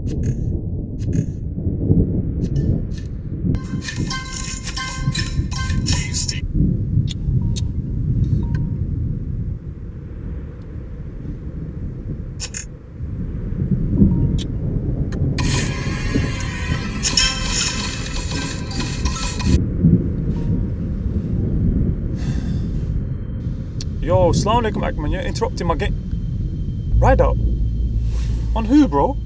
Yo, Assalamu alaikum Akman, you're interrupting my game. Ride out? On who, bro?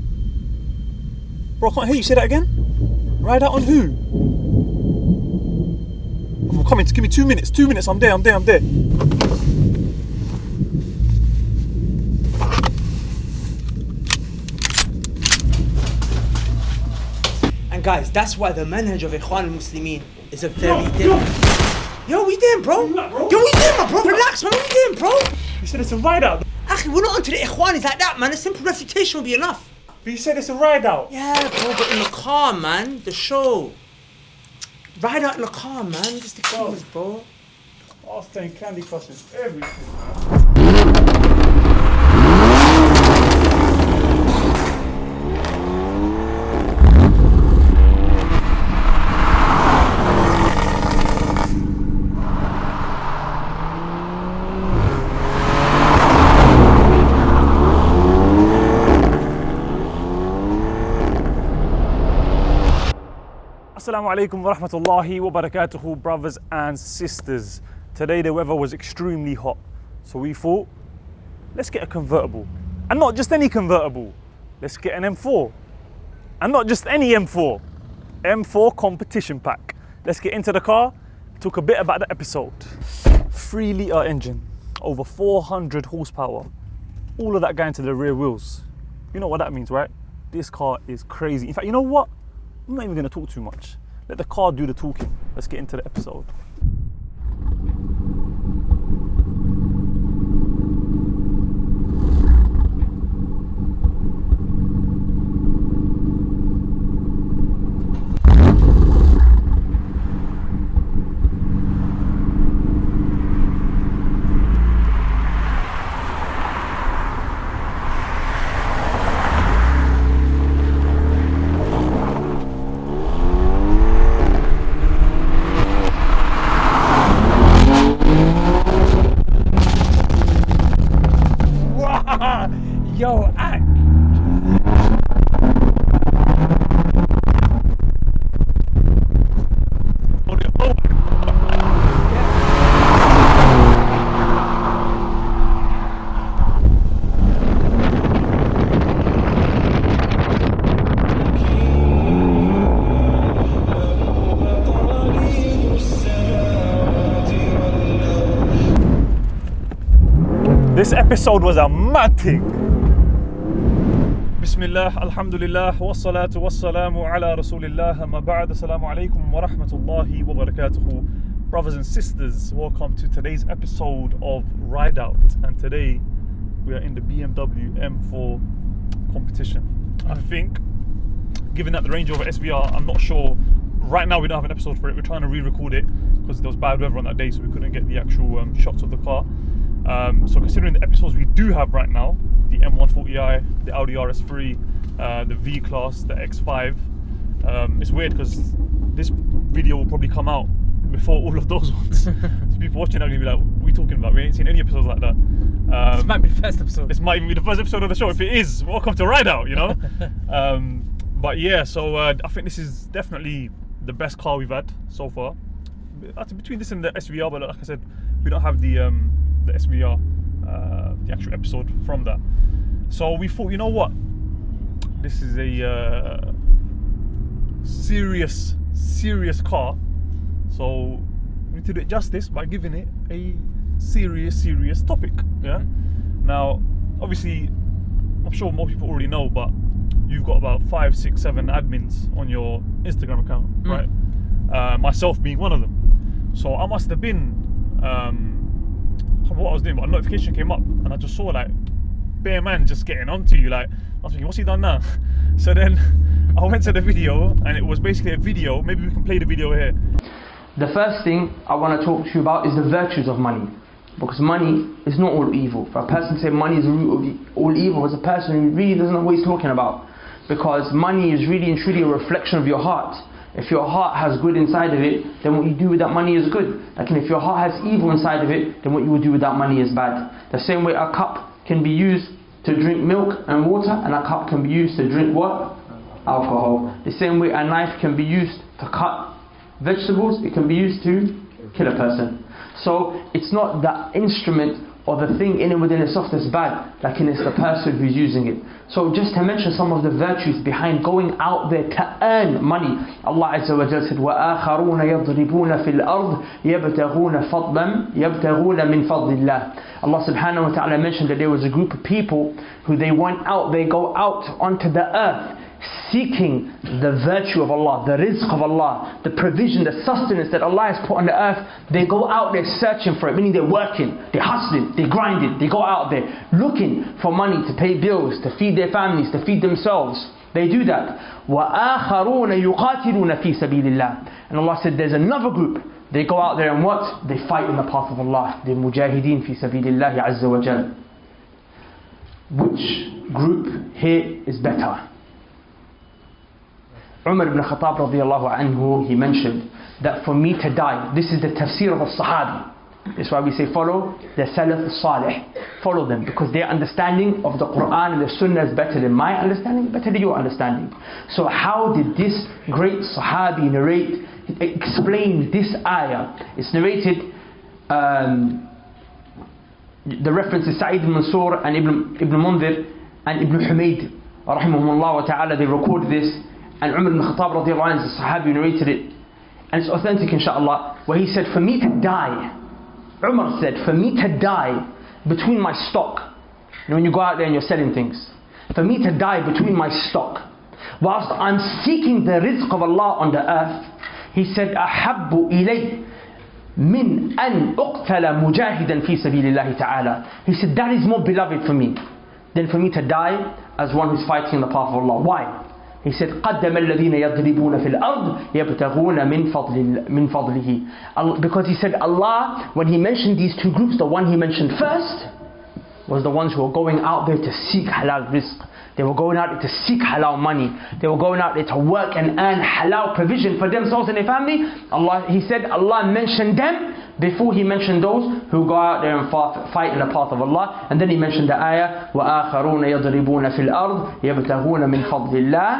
Bro, I can't hear you, say that again? Ride out on who? I'm coming, give me 2 minutes, I'm there. And guys, that's why the manhaj of Ikhwan al-Muslimin is a very different... Yo, we doing, bro? Yo, we doing, my bro? Relax, man, we doing, bro? You said it's a ride out. Akhi, we're not onto the Ikhwanis like that, man. A simple refutation will be enough. But you said it's a ride out. Yeah, bro, but in the car, man. The show. Ride out in the car, man. Just the keys, bro. I was playing Candy Crush is everything. Assalamu alaikum wa rahmatullahi wa barakatuhu, brothers and sisters. Today the weather was extremely hot, so we thought, let's get a convertible. And not just any convertible, let's get an M4. And not just any M4, M4 competition pack. Let's get into the car, talk a bit about the episode. 3 litre engine, over 400 horsepower. All of that going to the rear wheels. You know what that means, right? This car is crazy. In fact, you know what? I'm not even going to talk too much. Let the car do the talking. Let's get into the episode. Yo, act. This episode was a mad thing. Bismillah, alhamdulillah, wassalatu wassalamu ala rasulillah, amma ba'd, assalamu alaikum wa rahmatullahi wa barakatuhu. Brothers and sisters, welcome to today's episode of Ride Out. And today we are in the BMW M4 competition. I think, given that the Range Rover SVR, I'm not sure, right now we don't have an episode for it. We're trying to re-record it because there was bad weather on that day, so we couldn't get the actual shots of the car. So considering the episodes we do have right now, the M140i, the Audi RS3, the V-Class, the X5, it's weird because this video will probably come out before all of those ones. So people watching are going to be like, what are we talking about? We ain't seen any episodes like that. This might be the first episode. This might even be the first episode of the show. If it is, welcome to Ride Out, you know? But yeah, so I think this is definitely the best car we've had so far. Between this and the SVR, but like I said, we don't have the SVR, the actual episode from that. So we thought, you know what? This is a serious car. So we need to do it justice by giving it a serious topic. Yeah. Now, obviously, I'm sure most people already know, but you've got about 5, 6, 7 admins on your Instagram account, right? Myself being one of them. So I must have been, I don't know what I was doing, but a notification came up and I just saw like bare man just getting onto you. Like, I was thinking, what's he done now? So then I went to the video and it was basically a video. Maybe we can play the video here. The first thing I want to talk to you about is the virtues of money. Because money is not all evil. For a person to say money is the root of all evil is a person who really doesn't know what he's talking about. because money is really and truly a reflection of your heart. If your heart has good inside of it, then what you do with that money is good. Like, if your heart has evil inside of it, then what you will do with that money is bad. The same way a cup can be used to drink milk and water, and a cup can be used to drink what? Alcohol. The same way a knife can be used to cut vegetables, it can be used to kill a person. So it's not the instrument or the thing in and within itself that's bad, like it's the person who's using it. So just to mention some of the virtues behind going out there to earn money. Allah Azza wa Jalla said, وَآخَرُونَ يَضْرِبُونَ فِي الْأَرْضِ يَبْتَغُونَ مِنْ فَضْلِ اللَّهِ. Allah subhanahu wa ta'ala mentioned that there was a group of people who they went out, they go out onto the earth seeking the virtue of Allah, the rizq of Allah, the provision, the sustenance that Allah has put on the earth. They go out there searching for it, meaning they're working, they're hustling, they're grinding, they go out there looking for money to pay bills, to feed their families, to feed themselves. They do that. وَآخَرُونَ يُقَاتِلُونَ فِي سَبِيلِ اللَّهِ. And Allah said there's another group. They go out there and what? They fight in the path of Allah. They're mujahideen fi sabilillahi azza wa jal. Which group here is better? Umar ibn Khattab radiallahu anhu, he mentioned that for me to die, this is the tafsir of a sahabi. That's why we say follow the Salaf Salih. Follow them, because their understanding of the Quran and the Sunnah is better than my understanding, better than your understanding. So how did this great sahabi explain this ayah? It's narrated, the reference is Sa'id al-Mansur and Ibn Mundhir and Ibn Humayd rahimahumullah wa ta'ala. They recorded this, and Umar ibn Khattab radiallahu anhu, the sahabi, narrated it, and it's authentic inshallah, where he said, for me to die, Umar said, for me to die between my stock, when you go out there and you're selling things, for me to die between my stock whilst I'm seeking the rizq of Allah on the earth, he said, أحب إلي من أن أقتل مجاهدا في سبيل الله تعالى. He said, that is more beloved for me than for me to die as one who's fighting in the path of Allah. Why? He said, قَدَّمَ الَّذِينَ يَضْرِبُونَ فِي الْأَرْضِ يَبْتَغُونَ مِنْ فَضْلِهِ. Because he said Allah, when he mentioned these two groups, the one he mentioned first was the ones who were going out there to seek halal rizq. They were going out there to seek halal money. They were going out there to work and earn halal provision for themselves and their family. He said Allah mentioned them before he mentioned those who go out there and fight in the path of Allah. And then he mentioned the ayah, وَآخَرُونَ يَضْرِبُونَ فِي الْأَرْضِ يَبْتَغُونَ مِنْ فَضْلِ اللَّهِ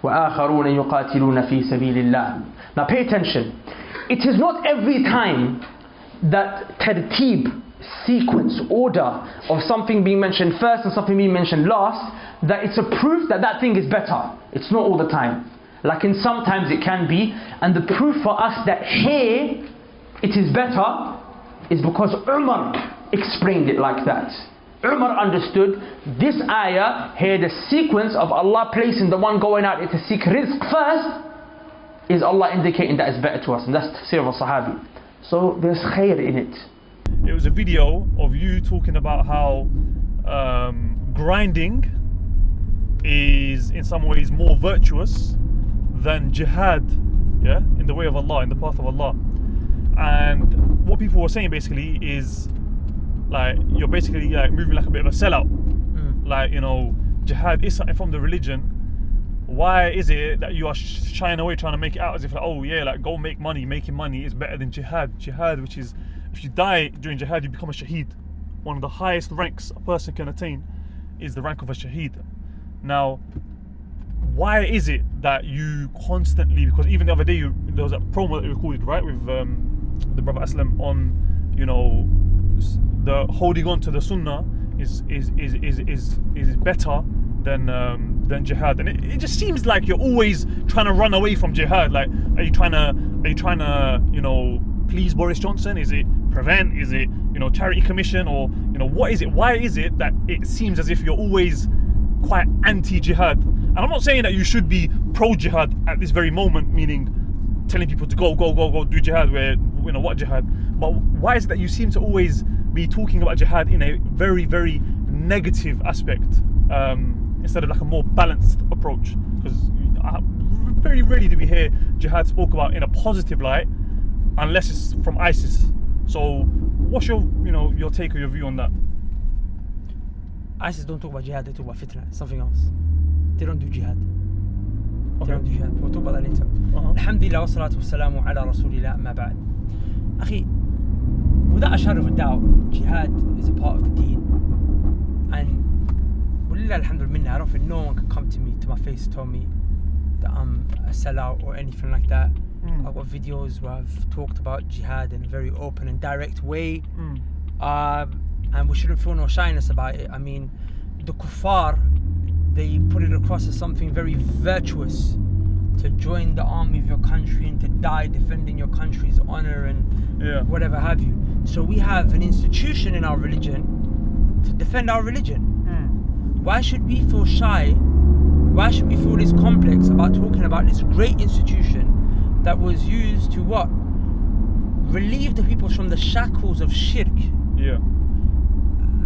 وَآخَرُونَ يُقَاتِلُونَ فِي سَبِيلِ اللَّهِ. Now pay attention. It is not every time that tartib, sequence, order of something being mentioned first and something being mentioned last, that it's a proof that that thing is better. It's not all the time. Like in sometimes it can be, and the proof for us that here it is better is because Umar explained it like that. Umar understood this ayah here, the sequence of Allah placing the one going out to seek rizq first, is Allah indicating that it's better to us, and that's the tafsir of a sahabi. So there's khair in it. It was a video of you talking about how grinding is in some ways more virtuous than jihad, yeah, in the way of Allah, in the path of Allah. And what people were saying basically is like you're basically like moving like a bit of a sellout. Like, you know, jihad is something from the religion. Why is it that you are shying away, trying to make it out as if like, oh yeah, like go make money, making money is better than jihad. Jihad, which is, if you die during jihad, you become a shaheed. One of the highest ranks a person can attain is the rank of a shaheed. Now, why is it that you constantly, because even the other day there was a promo that you recorded, right, with the brother Aslam on, you know, the holding on to the Sunnah is better than jihad, and it just seems like you're always trying to run away from jihad. Like, are you trying to you know, please Boris Johnson? Is it prevent? Is it, you know, charity commission? Or, you know, what is it? Why is it that it seems as if you're always quite anti-jihad? And I'm not saying that you should be pro-jihad at this very moment, meaning telling people to go do jihad, where, you know, what jihad? But why is it that you seem to always be talking about jihad in a very, very negative aspect, instead of like a more balanced approach? Because very rarely do we hear jihad spoke about in a positive light, unless it's from ISIS. So what's your, you know, your take or your view on that? ISIS don't talk about jihad, they talk about fitna, something else. they don't do jihad. Okay. They don't do jihad. We'll talk about that later. Alhamdulillah wa salatu wa salamu ala rasulillah amma ba'd. Akhi, without a shadow of a doubt, jihad is a part of the deen. And walillah alhamdulillah, I don't think no one can come to my face, tell me that I'm a sellout or anything like that. I've got videos where I've talked about jihad in a very open and direct way. And we shouldn't feel no shyness about it. I mean, the Kuffar, they put it across as something very virtuous to join the army of your country and to die defending your country's honor and whatever have you. So we have an institution in our religion to defend our religion. Why should we feel shy? Why should we feel this complex about talking about this great institution that was used to what? Relieve the people from the shackles of shirk.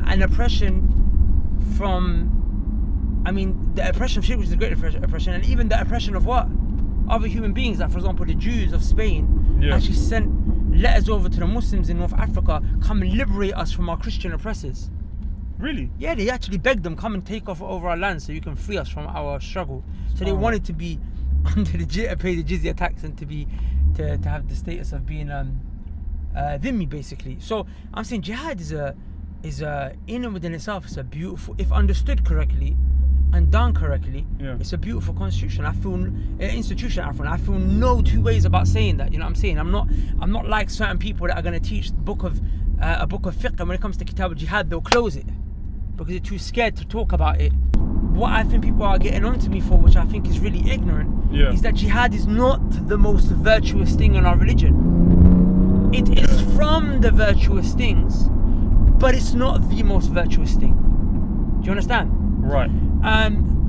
And oppression from, I mean, the oppression of shirk, which is a great oppression, and even the oppression of what? Other human beings, like for example the Jews of Spain actually sent letters over to the Muslims in North Africa, come and liberate us from our Christian oppressors. Really? Yeah, they actually begged them, come and take over our land so you can free us from our struggle. So they wanted to be under the pay the jizya tax and to have the status of being dhimmi basically. So I'm saying jihad is in and within itself, it's a beautiful, if understood correctly and done correctly, it's a beautiful institution. I feel no two ways about saying that. You know what I'm saying? I'm not like certain people that are going to teach a book of fiqh, and when it comes to Kitab al-Jihad they'll close it because they're too scared to talk about it. What I think people are getting onto me for, which I think is really ignorant, is that jihad is not the most virtuous thing in our religion. It is from the virtuous things, but it's not the most virtuous thing. Do you understand? Right.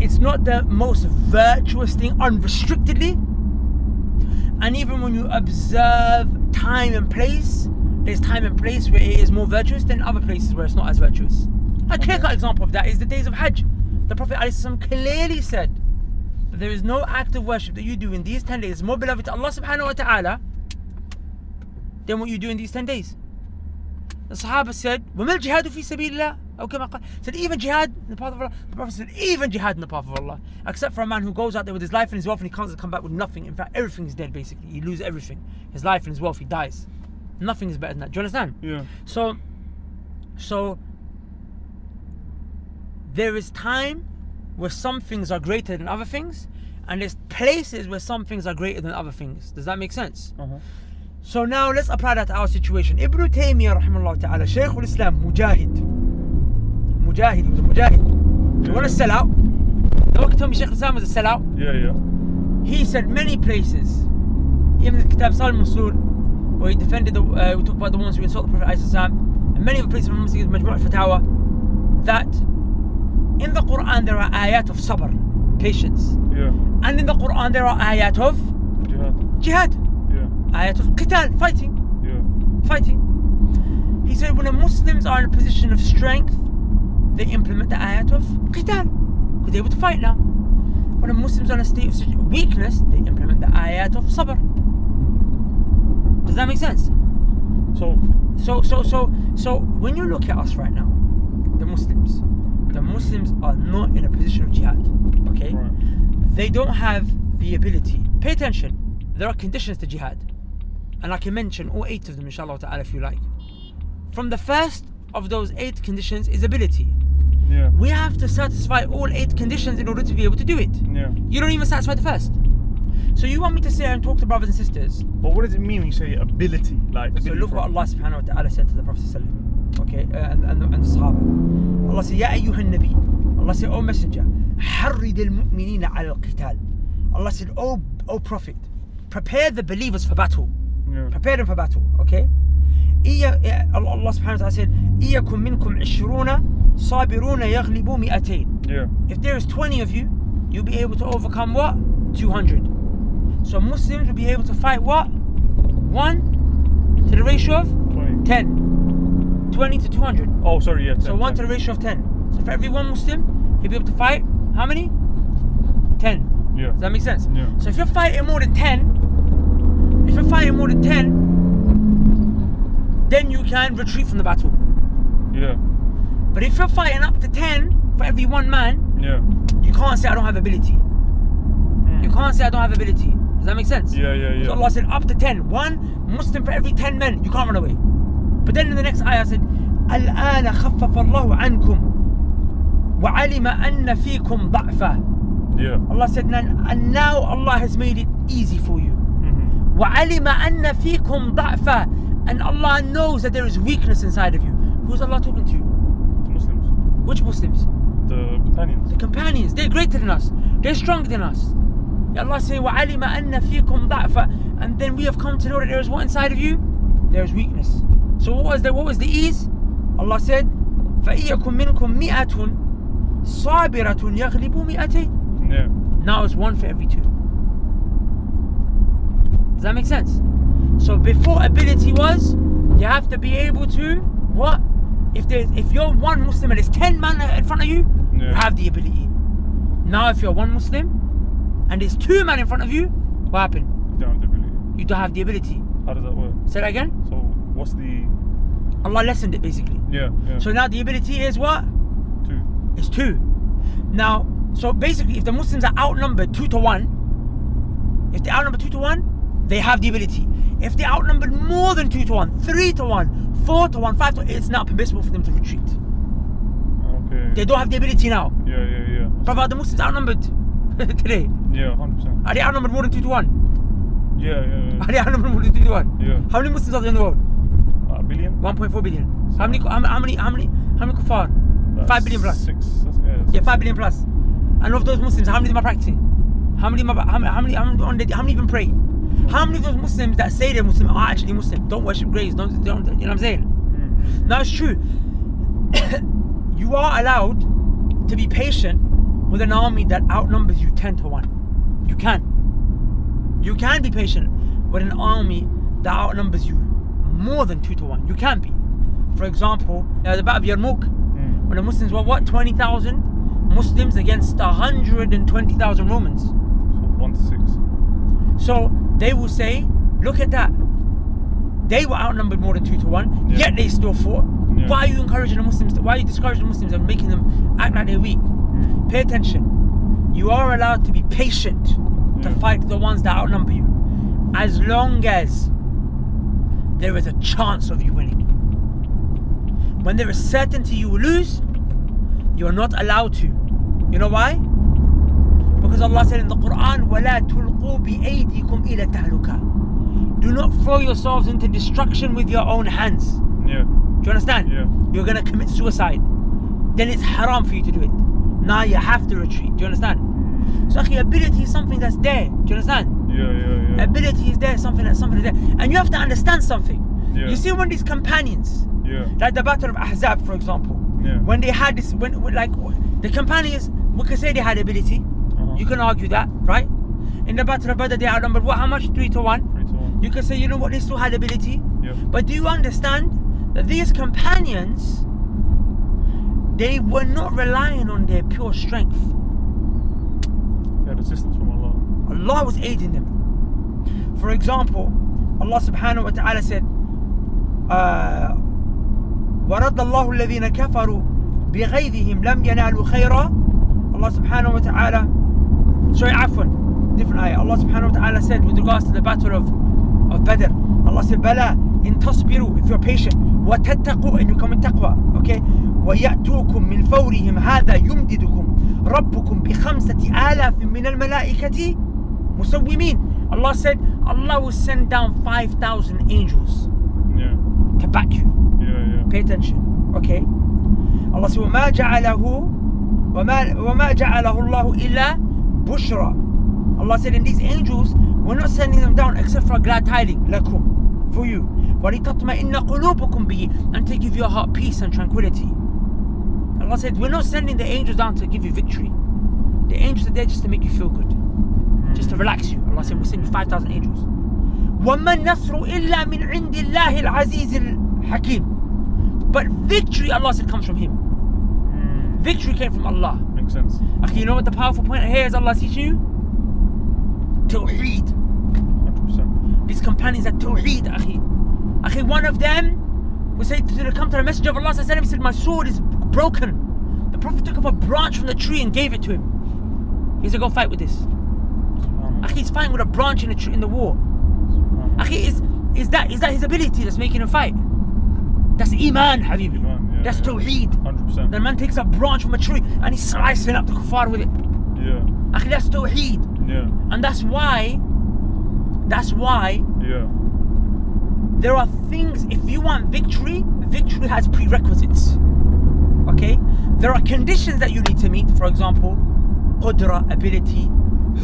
It's not the most virtuous thing unrestrictedly. And even when you observe time and place, there's time and place where it is more virtuous than other places where it's not as virtuous. A clear-cut example of that is the days of Hajj. The Prophet ﷺ clearly said that there is no act of worship that you do in these 10 days more beloved to Allah subhanahu wa ta'ala than what you do in these 10 days. The Sahaba said, وَمَا الْجِهَادُ فِي سَبِيلِ اللَّهِ أو كما قال. Said even jihad in the path of Allah. The Prophet said even jihad in the path of Allah, except for a man who goes out there with his life and his wealth and he can't come back with nothing. In fact, everything is dead basically. He loses everything. His life and his wealth, he dies. Nothing is better than that. Do you understand? Yeah. So there is time where some things are greater than other things, and there's places where some things are greater than other things. Does that make sense? So now let's apply that to our situation. Ibn Taymiyyah rahimahullah ta'ala, Shaykh al-Islam, Mujahid, he was a Mujahid. You want to sell out? No one can tell me Shaykh al-Islam was a sellout. He said many places, even the Kitab Salih al-Mansur, where he defended we talk about the ones who insult the Prophet ﷺ, and many other places from Majmu' al-Fatawa, that in the Quran there are ayat of sabr, patience. And in the Quran there are ayat of jihad. Ayat of qital, fighting. He said when the Muslims are in a position of strength, they implement the ayat of qital, because they're able to fight now. When the Muslims are in a state of weakness, they implement the ayat of sabr. Does that make sense? So when you look at us right now, the Muslims are not in a position of jihad. Okay? Right. They don't have the ability. Pay attention. There are conditions to jihad. And I can mention all 8 of them inshallah ta'ala if you like. From the first of those 8 conditions is ability. We have to satisfy all 8 conditions in order to be able to do it. You don't even satisfy the first. So you want me to sit here and talk to brothers and sisters? But what does it mean when you say ability? So look what Allah subhanahu wa ta'ala said to the Prophet sallallahu, okay, and the Sahaba. Allah said, Ya ayyuhan Nabi. Allah said, O Messenger, حرِّد الْمُؤْمِنِينَ على القتال. Allah said, O Prophet, prepare the believers for battle. Prepare them for battle, okay? Allah subhanahu wa ta'ala said, إِيَّكُمْ مِنْكُمْ عِشْرُونَ صَابِرُونَ يَغْلِبُوا مِئَتَيْنِ. If there is 20 of you, you'll be able to overcome what? 200. So Muslims will be able to fight what? 1 to the ratio of 20. 10. 20 to 200. Oh, sorry, 10. So 1 to the ratio of 10. So for every one Muslim, he'll be able to fight how many? 10. Does that make sense? So if you're fighting more than 10, then you can retreat from the battle. But if you're fighting up to 10 for every one man, you you can't say I don't have ability. You can't say I don't have ability. Does that make sense? Yeah. So Allah said up to 10. One Muslim for every 10 men. You can't run away. But then in the next ayah said, الآن خفف الله عنكم وعلم أن فيكم ضعفا. Yeah. Allah said, and now Allah has made it easy for you. وعلم أن فيكم ضعفا. And Allah knows that there is weakness inside of you. Who's Allah talking to? The Muslims. Which Muslims? The companions. The companions. They're greater than us. They're stronger than us. Allah says, وَعَلِمَ أَنَّ فِيكُمْ ضَعْفًا. And then we have come to know that there is what inside of you? There is weakness. So what was the ease? Allah said, فَإِيَكُمْ مِنْكُمْ مِئَةٌ صَابِرَةٌ يَغْلِبُ مِئَتَيْنِ. Yeah. Now it's 1 for every 2. Does that make sense? So before ability was, you have to be able to, what? If you're one Muslim and there's 10 men in front of you, you have the ability. Now if you're one Muslim and there's 2 men in front of you, what happened? You don't have the ability. You don't have the ability. How does that work? Say that again? So what's the... Allah lessened it basically. Yeah. So now the ability is what? 2. It's 2. Now, so basically if the Muslims are outnumbered 2 to 1, if they're outnumbered 2 to 1, they have the ability. If they're outnumbered more than 2 to 1, 3 to 1, 4 to 1, 5 to 1, it's not permissible for them to retreat. Okay. They don't have the ability now. Yeah. Brother, are the Muslims outnumbered today? Yeah, 100%. Are they outnumbered more than 2 to 1? Yeah. Are they outnumbered more than 2 to 1? Yeah. How many Muslims are there in the world? A billion? 1.4 billion. How many kuffar? 5 billion plus. 6. Yeah, 5 billion plus. And of those Muslims, how many of them are practicing? How many even pray? How many of those Muslims that say they're Muslim are actually Muslim? Don't worship graves, don't you know what I'm saying? Now it's true. You are allowed to be patient with an army that outnumbers you 10 to 1. You can be patient with an army that outnumbers you more than 2 to 1. You can be. For example, the Battle of Yarmouk, when the Muslims were what? 20,000 Muslims against 120,000 Romans. So 1 to 6. So they will say, look at that. They were outnumbered more than 2 to 1, yet they still fought. Yeah. Why are you encouraging the Muslims? Why are you discouraging the Muslims and making them act like they're weak? Pay attention. You are allowed to be patient to fight the ones that outnumber you, as long as there is a chance of you winning. When there is certainty you will lose, you are not allowed to. You know why? Because Allah said in the Quran, وَلَا تُلْقُوا بِأَيْدِكُمْ إِلَى تَهْلُكَ. Do not throw yourselves into destruction with your own hands. Yeah. Do you understand? Yeah. You're going to commit suicide. Then it's haram for you to do it. Now you have to retreat. Do you understand? So ability is something that's there. Do you understand? Yeah. Ability is there, something is there. And you have to understand something. Yeah. You see when these companions, like the Battle of Ahzab for example, when they had this, when like the companions, we can say they had ability. You can argue that, right? In the Battle of Badr they outnumbered what? How much? 3 to 1. 3 to 1. You can say, you know what, they still had ability. Yeah. But do you understand that these companions, they were not relying on their pure strength. They had assistance from Allah. Allah was aiding them. For example, Allah subhanahu wa ta'ala said, وَرَدَّ اللَّهُ الَّذِينَ كَفَرُوا بِغَيْظِهِمْ لَمْ يَنَالُوا خَيْرًا. Allah subhanahu wa ta'ala, sorry, afwan, different ayah. Allah subhanahu wa ta'ala said with regards to the battle of Badr, Allah said, بَلَا إِن تَصْبِرُوا, if you're patient, وَتَتَّقُوا, and you come in taqwa, okay? وَيَأْتُوكُم مِّن فَوْرِهِمْ هَذَا يُمْدِدُكُم رَبُّكُم بِخَمْسَةِ آلَافٍ مِّنَ الْمَلَائِكَةِ مُسَوِّمِينَ. Allah said, Allah will send down 5,000 angels to back you. Pay attention, okay? Allah said, وَمَا جَعَلَهُ اللَّهُ إِلَّا بُشْرًا. Allah said, and these angels, we're not sending them down except for a glad tiding, lakum, for you. وَلِتَطْمَئِنَّ قُلُوبُكُم بِهِ, and to give your heart peace and tranquility. Allah said, we're not sending the angels down to give you victory. The angels are there just to make you feel good, just to relax you. Allah said, we'll send you 5,000 angels. وَمَا النَّصْرُ إِلَّا مِنْ عِنْدِ اللَّهِ الْعَزِيزِ الْحَكِيمِ. But victory, Allah said, comes from Him. Victory came from Allah. Makes sense. Okay, you know what the powerful point here is Allah teaching you? Tawheed. 100%. These companions are Tawheed, akhi. One of them will say to come to the Messenger of Allah, he said, my sword is broken. The Prophet took up a branch from the tree and gave it to him. He said, go fight with this. Akhi, he's fighting with a branch in the war. Akhi, is that his ability that's making him fight? That's Iman, Habibi. That's Tawheed. 100%. The man takes a branch from a tree and he's slicing up the kuffar with it. Yeah. Akhi, that's Tawheed. Yeah. And that's why Yeah. there are things, if you want victory has prerequisites. Okay? There are conditions that you need to meet. For example, qudra, ability,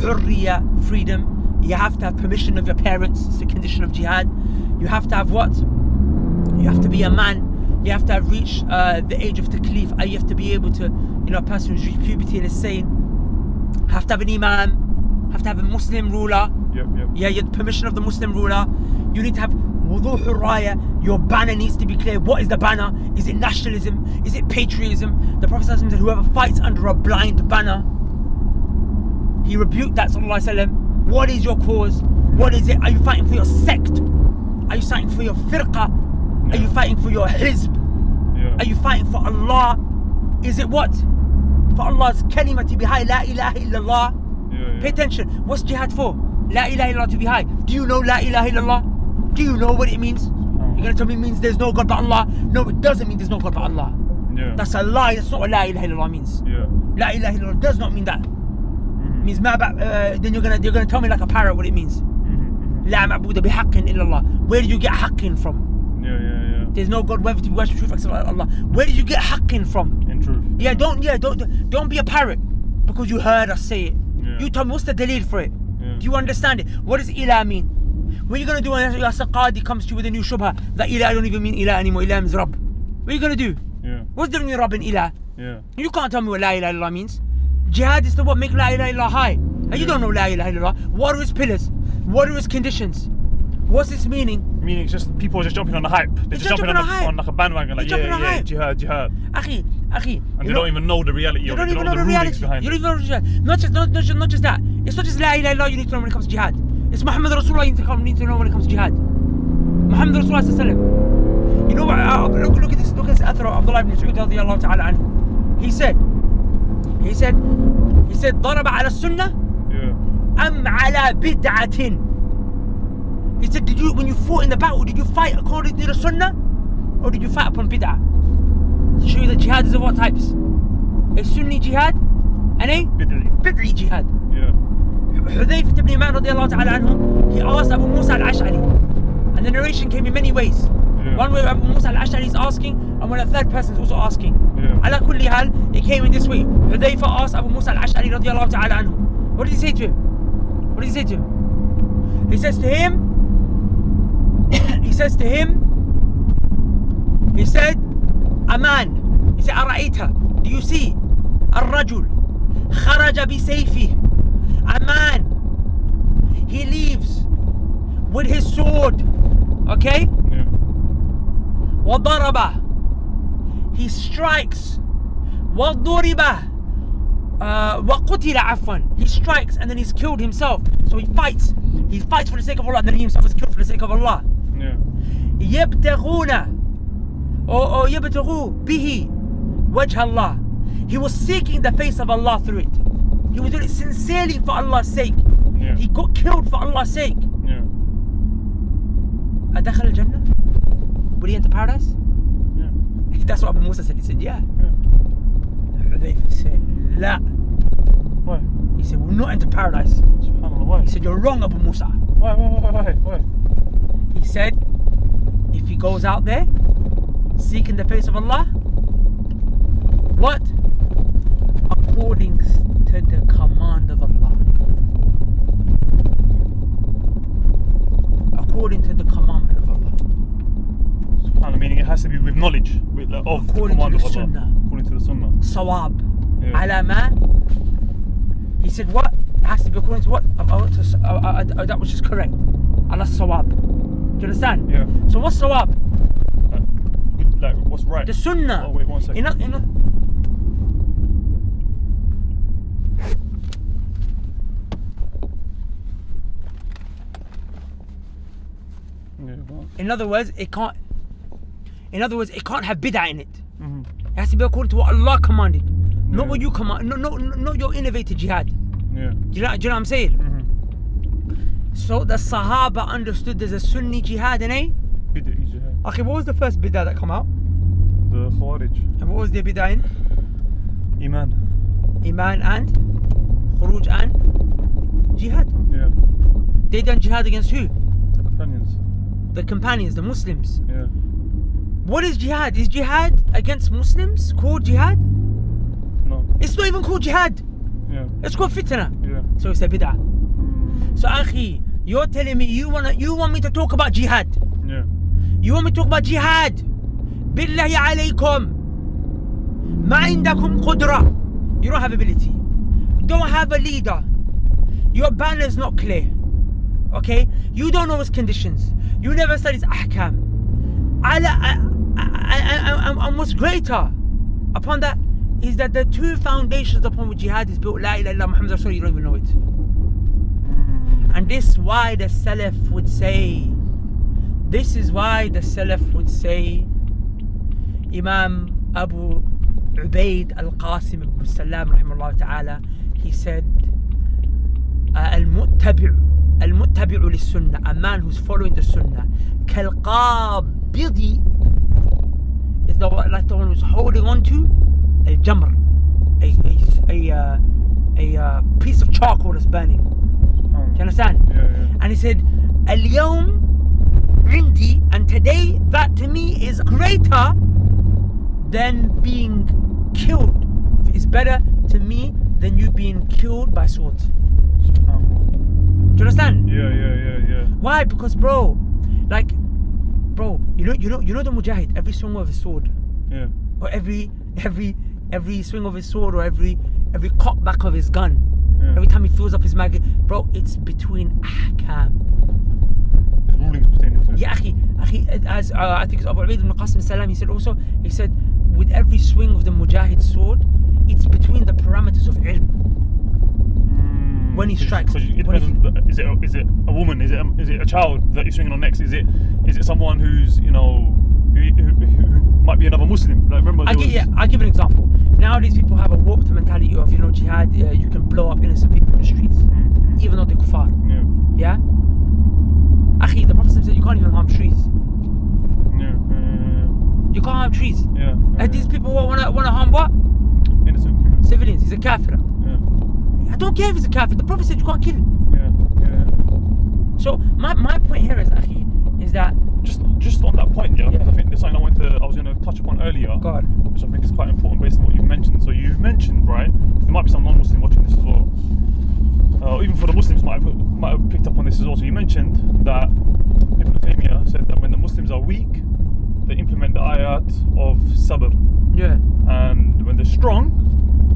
hurriya, freedom. You have to have permission of your parents. It's the condition of jihad. You have to have what? You have to be a man. You have to have reached the age of taklif. You have to be able to, a person who's reached puberty and is sane. Have to have an imam. Have to have a Muslim ruler. Yep. Yeah, you have permission of the Muslim ruler. You need to have wuduh raya. Your banner needs to be clear. What is the banner? Is it nationalism? Is it patriotism? The Prophet said, whoever fights under a blind banner, he rebuked that, sallallahu alaihi wasallam. What is your cause? What is it? Are you fighting for your sect? Are you fighting for your firqa? Are you fighting for your hizb? Yeah. Are you fighting for Allah? Is it what? For Allah's kalima to be high, la ilaha illallah. Yeah. Pay attention. What's jihad for? La ilaha illallah to be high. Do you know la ilaha illallah? Do you know what it means? You're going to tell me it means there's no God but Allah? No, it doesn't mean there's no God but Allah. Yeah. That's a lie. That's not what la ilaha illallah means. Yeah. La ilaha illallah does not mean that. It means then you're gonna tell me like a parrot what it means. La ma'buda bihaqqin illallah. Where did you get haqqin from? Yeah. There's no God worthy to be worshipped truth except Allah. Where did you get haqqin from? In truth. Don't be a parrot because you heard us say it. Yeah. You tell me what's the dalil for it. Yeah. Do you understand it? What does ilah mean? What are you gonna do when your Qadi comes to you with a new shubha that ilah don't even mean ilah anymore? Ilah means Rabb. What are you gonna do? Yeah. What's the difference between Rabb and ilah? Yeah. You can't tell me what la ilaha illallah means. Jihad is the what make la ilaha illallah high. And you don't know la ilaha illallah. What are its pillars? What are its conditions? What's its meaning? Meaning it's just people are just jumping on the hype. They're just jumping on like a bandwagon, like jihad. Akhi. And they don't even know the reality of it. They don't know the rulings behind you it. don't even know the reality. Not just that. It's not just la ilaha illallah you need to know when it comes to jihad. It's Muhammad Rasulullah you need to know when it comes to jihad. Muhammad Rasulullah sallallahu. You know what? Look at this. Look at this athar of Abdullah ibn Mas'ud radiyallahu ta'ala anhu. He said ضرب على السنة أم على بدعة. He said, when you fought in the battle, did you fight according to the Sunnah or did you fight upon bid'ah? To show you that jihad is of what types? A Sunni jihad and a bid'i jihad. Yeah. Hudayfah ibn Yaman radiyallahu ta'ala anhu, he asked Abu Musa al-Ash'ari, and the narration came in many ways. Yeah. One way Abu Musa al-Ash'ari is asking, and when a third person is also asking. Ala kulli hal, it came in this way. Hudayfah asked Abu Musa al-Ash'ari radiyallahu ta'ala anhu. What did he say to him? He says to him, Aman. He said, Ara'ita, do you see? Ar-Rajul kharaja bi sayfi. A man, he leaves with his sword. Okay? Wa daraba, he strikes. Wa duriba, wa qutila afwan, he strikes and then he's killed himself. So he fights for the sake of Allah and then he himself is killed for the sake of Allah. Yabtaghuna or yabtaghu bihi wajh Allah. He was seeking the face of Allah through it. He was doing it sincerely for Allah's sake. He got killed for Allah's sake. Adakhala al-Jannah? Will he enter paradise? That's what Abu Musa said. He said, yeah. Hudayfah said, La. Why? He said, we'll not enter paradise. SubhanAllah, why? He said, you're wrong, Abu Musa. Why? He said, if he goes out there seeking the face of Allah, what? According to the command of Allah. According to the commandment of Allah. SubhanAllah, meaning it has to be with knowledge of the command of Allah. According to the Sunnah. Sawab. Alama. He said what? It has to be according to what? That which is correct. Allah's sawab. Do you understand? Yeah. So what's sawab? Like what's right? The Sunnah. Oh wait, 1 second. In other words, it can't have bid'ah in it. It has to be according to what Allah commanded, not what you command, not your innovated jihad. Yeah. Do you know what I'm saying? Mm-hmm. So the Sahaba understood there's a Sunni jihad and a Bidah jihad. Okay, what was the first bidah that come out? The Khawarij. And what was their bidah in? Iman. Iman and Khuruj and Jihad. Yeah. They done jihad against who? The companions. The companions, the Muslims. Yeah. What is jihad? Is jihad against Muslims called jihad? No. It's not even called jihad. Yeah. It's called fitna. Yeah. So it's a bid'ah. So akhi, you're telling me you want me to talk about jihad? Yeah. You want me to talk about jihad? Billahi alaykum. Ma indakum qudra. You don't have ability. You don't have a leader. Your banner's not clear. Okay? You don't know its conditions. You never studied ahkam. And what's greater upon that is that the two foundations upon which jihad is built, La ilaha illallah Muhammad Rasul, you don't even know it. And this is why the Salaf would say, Imam Abu Ubaid al-Qasim ibn Salam rahimahullah ta'ala, he said, al-muttabi'u lis-sunnah, a man who's following the sunnah, kal-qabidi, is like the one who's holding on to al-jamr, a piece of charcoal that's burning. Do you understand? Yeah, yeah. And he said, al-yawm indi, and today that to me is greater than being killed. It's better to me than you being killed by swords. Do you understand? Yeah. Why? Because bro, you know the mujahid, every swing of his sword, Yeah. or every swing of his sword, or every cock back of his gun, Yeah. every time he fills up his mag, bro, it's between ahkam. There's rulings pertaining to it. Yeah, akhi, as I think it's Abu Ubaid ibn Qasim Salam, he said, with every swing of the mujahid sword, it's between the parameters of ilm. When he strikes, It depends on is it a woman? Is it a child that you're swinging on next? Is it someone who's who might be another Muslim? Like remember, I'll give an example. Nowadays people have a warped mentality of jihad. You can blow up innocent people in the streets, even though they're kuffar. Yeah. Yeah. Akhi, the Prophet said you can't even harm trees. Yeah. You can't harm trees. Yeah. And these people wanna harm what? Innocent people. Civilians. He's a kafir. Yeah. I don't care if he's a kafir. The Prophet said you can't kill him. Yeah. So my point here is, akhi, is that just on that point, yeah, because I think there's something I was going to touch upon earlier, God, which I think is quite important based on what you've mentioned. So you've mentioned, right, there might be some non-Muslim watching this as well, even for the Muslims might have picked up on this as well. So you mentioned that Ibn Taymiyyah said that when the Muslims are weak, they implement the ayat of sabr. yeah, And when they're strong,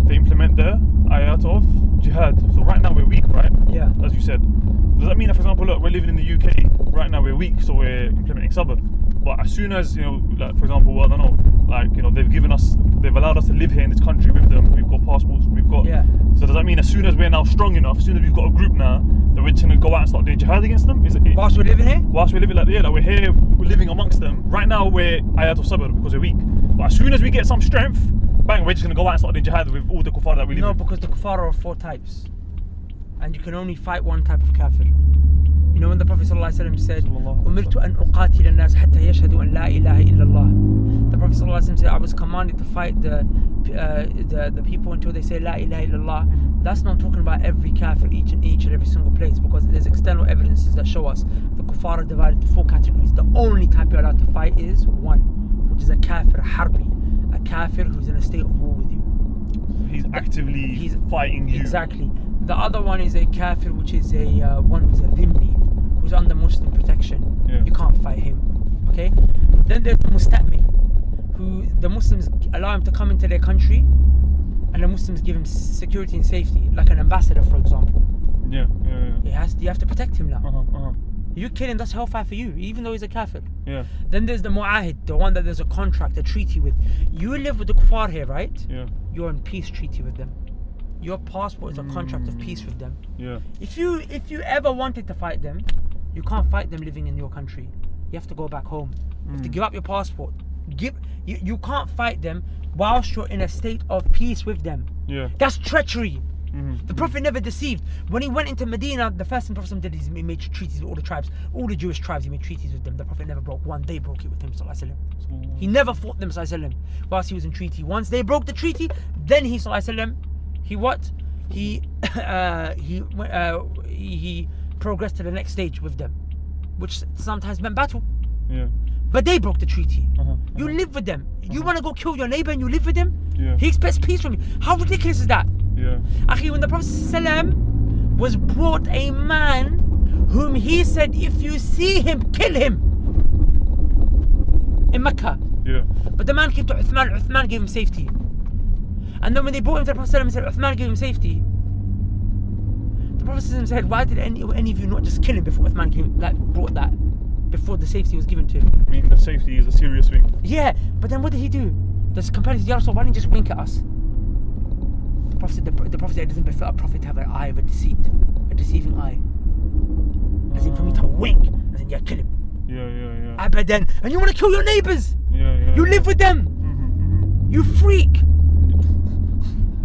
they implement the ayat of jihad. So right now we're weak, right? Yeah. As you said. Does that mean that, for example, look, we're living in the UK, right now we're weak, so we're implementing sabr. But as soon as, like, for example, I don't know, like, they've allowed us to live here in this country with them, we've got passports, we've got... Yeah. So does that mean as soon as we're now strong enough, as soon as we've got a group now, that we're just going to go out and start doing jihad against them? whilst we're living here? Whilst we're living like we're here, we're living amongst them. Right now we're ayat of sabr because we're weak. But as soon as we get some strength, bang, we're just going to go out and start doing jihad with all the kuffar that we live No, with. because the kuffar are of 4 types. And you can only fight one type of kafir. You know when the Prophet ﷺ said, "Umirtu an uqatil an-nas hatta yashhadu an la ilaha illallah." The Prophet ﷺ said, "I was commanded to fight the people until they say la ilaha illallah." That's not talking about every kafir, each and every single place, because there's external evidences that show us the kuffar are divided into 4 categories. The only type you're allowed to fight is one, which is a kafir harbi, a kafir who's in a state of war with you. He's actively fighting you. Exactly. The other one is a kafir, which is a one who's a dhimmi, who's under Muslim protection. Yeah. You can't fight him. Okay. Then there's the musta'min, who the Muslims allow him to come into their country, and the Muslims give him security and safety, like an ambassador, for example. Yeah. You have to protect him now. You kill him, that's hellfire for you, even though he's a kafir. Yeah. Then there's the mu'ahid, the one that there's a contract, a treaty with. You live with the kuffar here, right? Yeah. You're in peace treaty with them. Your passport is a contract of peace with them. Yeah. If you ever wanted to fight them, you can't fight them living in your country. You have to go back home. You have to give up your passport. You can't fight them whilst you're in a state of peace with them. Yeah. That's treachery. The Prophet never deceived. When he went into Medina, the first thing the Prophet did is he made treaties with all the tribes. All the Jewish tribes, he made treaties with them. The Prophet never broke one. They broke it with him, sallallahu alaihi wasallam. He never fought them, sallallahu alaihi wasallam, whilst he was in treaty. Once they broke the treaty, then he, sallallahu alaihi wasallam, he what? He progressed to the next stage with them, which sometimes meant battle. Yeah. But they broke the treaty. You live with them. You want to go kill your neighbor and you live with him? Yeah. He expects peace from you. How ridiculous is that? Yeah. Akhi, when the Prophet ﷺ was brought a man whom he said, if you see him, kill him, in Mecca. Yeah. But the man came to Uthman. Uthman gave him safety. And then when they brought him to the Prophet ﷺ and said, Uthman gave him safety, the Prophet ﷺ said, why did any of you not just kill him before Uthman came, brought that, before the safety was given to him? I mean, the safety is a serious thing. Yeah, but then what did he do? The companions said, Ya Rasul, why didn't you just wink at us? The Prophet said, it doesn't befit a prophet to have an eye of a deceit, a deceiving eye. As in for me to wink, as in, yeah, kill him. Yeah. Abadan. And you want to kill your neighbours? Yeah. You live with them. You freak.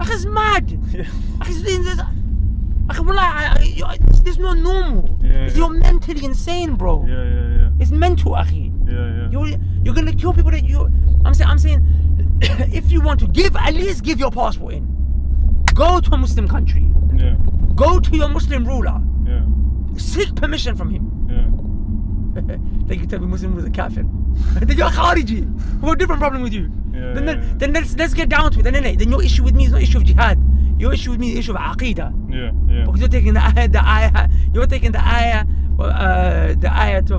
It's mad. Yeah. This is not normal. You're mentally insane, bro. Yeah. It's mental, akhi. Yeah. You're gonna kill people that you. I'm saying, if you want to at least give your passport in. Go to a Muslim country. Yeah. Go to your Muslim ruler. Yeah. Seek permission from him. Yeah. They can tell me Muslim ruler is a kafir. Then you're a Khariji. We've got a different problem with you. Then let's get down to it. Then your issue with me is not issue of jihad. Your issue with me is the issue of aqidah. Yeah. Because you're taking the ayah. You're taking the ayah of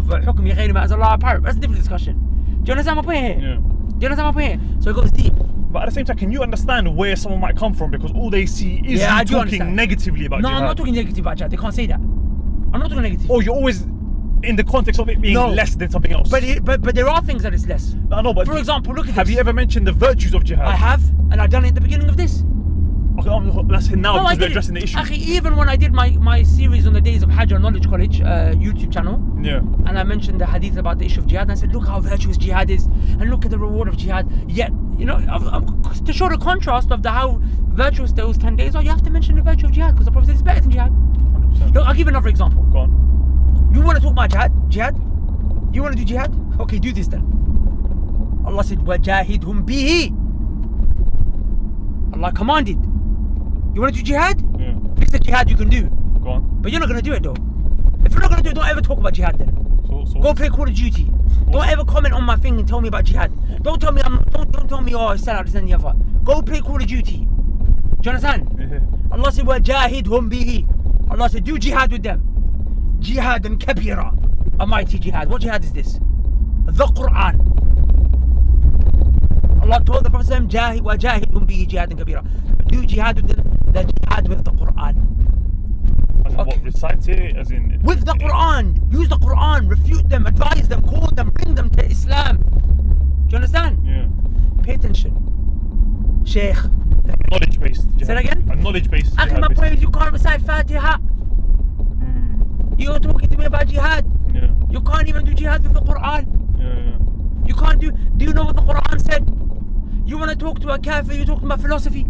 hukm ghayri ma anzala Allah apart. That's a different discussion. Do you understand my point here? Yeah. Do you understand my point here? So it goes deep. But at the same time, can you understand where someone might come from? Because all they see is you talking negatively about jihad. No, I'm not talking negative about jihad. They can't say that. I'm not talking negative. Or you're always in the context of it being less than something else. But there are things that it's less. No, but for example, look at this. Have you ever mentioned the virtues of jihad? I have, and I've done it at the beginning of this. Okay, that's now because we're addressing the issue. Akhi, even when I did my series on the days of Hajj on Knowledge College YouTube channel, and I mentioned the hadith about the issue of jihad, and I said, look how virtuous jihad is, and look at the reward of jihad. Yet, to show the contrast of how virtuous those 10 days are, you have to mention the virtue of jihad, because the Prophet said it's better than jihad. 100%. Look, I'll give you another example. Go on. You want to talk about jihad? You want to do jihad? Okay, do this then. Allah said, وَجَاهِدْهُمْ بِهِ. Allah commanded. You want to do jihad? Yeah. This is the jihad you can do. Go on. But you're not going to do it though. If you're not going to do it, don't ever talk about jihad then. So go play Call of Duty. Don't ever comment on my thing and tell me about jihad. Don't tell me don't tell me sell out this and the other. Go play Call of Duty. Do you understand? Yeah. Allah said, وَجَاهِدْهُمْ بِهِ. Allah said, do jihad with them. Jihad and kabira. A mighty jihad. What jihad is this? The Quran. Allah told the Prophet وَجَاهِدْهُمْ بِهِ جِهَادًا كَبِيرًا. Do jihad with the jihad with the Quran. Okay. What, recite it as in... With the Quran. Use the Quran. Refute them. Advise them. Call them. Bring them to Islam. Do you understand? Yeah. Pay attention. Sheikh. Knowledge-based jihad. Say that again? A knowledge-based jihad. Akhi, my point is you can't recite Fatiha. You're talking to me about jihad. Yeah. You can't even do jihad with the Quran. Yeah. You can't do you know what the Quran said? You want to talk to a kafir, you're talking about philosophy.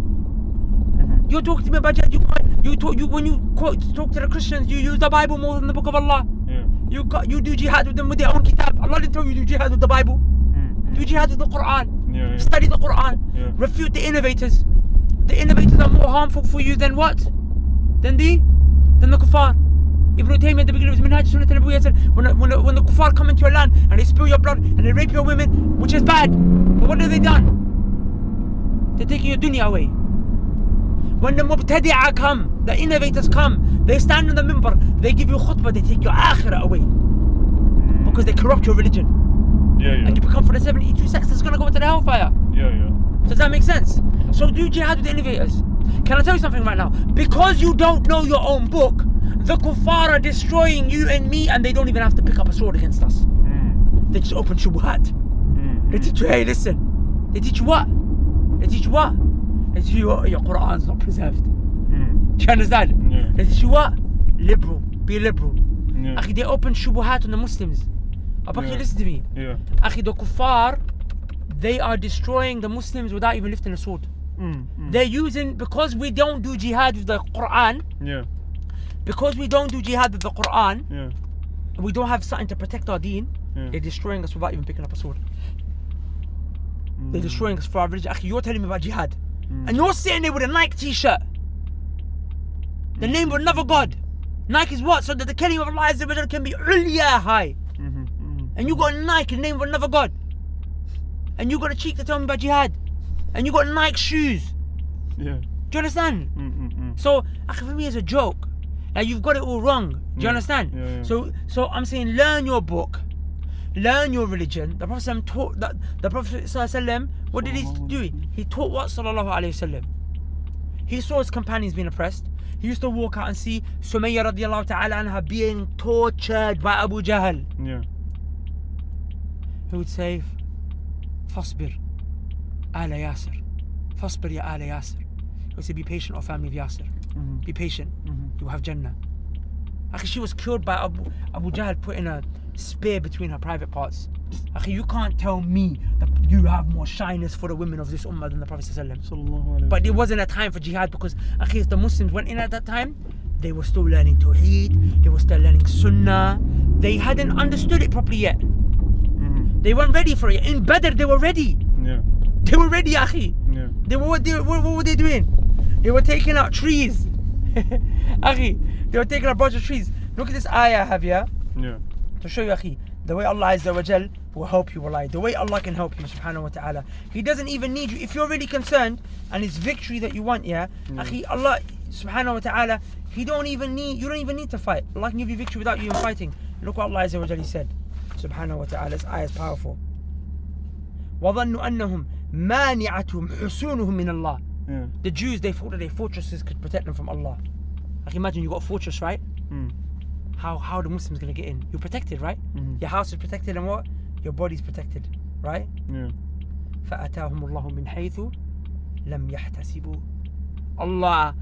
You're talking to me about jihad. When you talk to the Christians, you use the Bible more than the Book of Allah. Yeah. You do jihad with them with their own kitab. Allah didn't tell you to do jihad with the Bible. Do jihad with the Quran. Yeah. Study the Quran. Yeah. Refute the innovators. The innovators are more harmful for you than what? Than the Kuffar. Ibn Taymiyyah at the beginning of his Minhaj Sunnah al-Nabawiyya said, when the Kuffar come into your land and they spill your blood and they rape your women, which is bad, but what have they done? They're taking your dunya away. When the Mubtadi'ah come, the innovators come, they stand on the minbar, they give you khutbah, they take your akhirah away. Because they corrupt your religion. Yeah. And you become for the 72 sects that's going to go into the hellfire. Yeah. Does that make sense? So do jihad with the innovators. Can I tell you something right now? Because you don't know your own book, the kuffar are destroying you and me, and they don't even have to pick up a sword against us. They just open shubuhat. They teach you, hey, listen. They teach you what? They teach you what? They teach you your Quran's not preserved. Do you understand? Yeah. They teach you what? Liberal. Be liberal. Yeah. Akhi, they open shubuhat on the Muslims. Abaki, listen to me. Yeah. Akhi, the kuffar, they are destroying the Muslims without even lifting a sword. They're using, because we don't do jihad with the Quran. Yeah. Because we don't do jihad with the Quran. Yeah. We don't have something to protect our deen. Yeah. They're destroying us without even picking up a sword. They're destroying us for our religion. Akhi, you're telling me about jihad, and you're sitting there with a Nike t-shirt, the name of another god. Nike is what? So that the kalima of Allah Azza wa Jalla can be ulya, high. And you got Nike, the name of another god. And you got a cheek to tell me about jihad. And you got Nike shoes. Yeah. Do you understand? So, akhi, for me it's a joke. Now you've got it all wrong. Do you understand? Yeah. So I'm saying, learn your book. Learn your religion. The Prophet taught that. The Prophet ﷺ, what did he do? He taught what? Sallallahu Alaihi Wasallam. He saw his companions being oppressed. He used to walk out and see Sumayya radiallahu ta'ala anha being tortured by Abu Jahl. Yeah. He would say, Fasbir, Ala Yasir. Fasbir ya Ala Yasir. He would say, be patient, O family of Yasir. Be patient. You will have Jannah. Akhi, she was killed by Abu Jahl putting a spear between her private parts. Akhi, you can't tell me that you have more shyness for the women of this ummah than the Prophet ﷺ. But it wasn't a time for jihad, because akhi, if the Muslims went in at that time, they were still learning Tawheed, they were still learning Sunnah. They hadn't understood it properly yet. They weren't ready for it. In Badr, they were ready. Yeah. They were ready, akhi. Yeah. What were they doing? They were taking out trees. Akhi, they were taking out a bunch of trees. Look at this ayah I have here. Yeah. To show you, akhi, the way Allah Azza wa Jal will help you, wallahi. The way Allah can help you, subhanahu wa ta'ala. He doesn't even need you. If you're really concerned and it's victory that you want, akhi, Allah subhanahu wa ta'ala, you don't even need to fight. Allah can give you victory without you even fighting. Look what Allah Azza wa Jal said, subhanahu wa ta'ala. This ayah is powerful. وَظَنُّوا أَنَّهُمْ مَانِعَتُهُمْ حُسُونُهُمْ مِنَ اللَّهِ. The Jews, they thought that their fortresses could protect them from Allah. I can imagine you got a fortress, right? How are the Muslims going to get in? You're protected, right? Your house is protected, and what? Your body's protected, right? Yeah. فَأَتَاهُمُ اللَّهُ مِنْ حَيْثُ لَمْ يَحْتَسِبُوا. Allah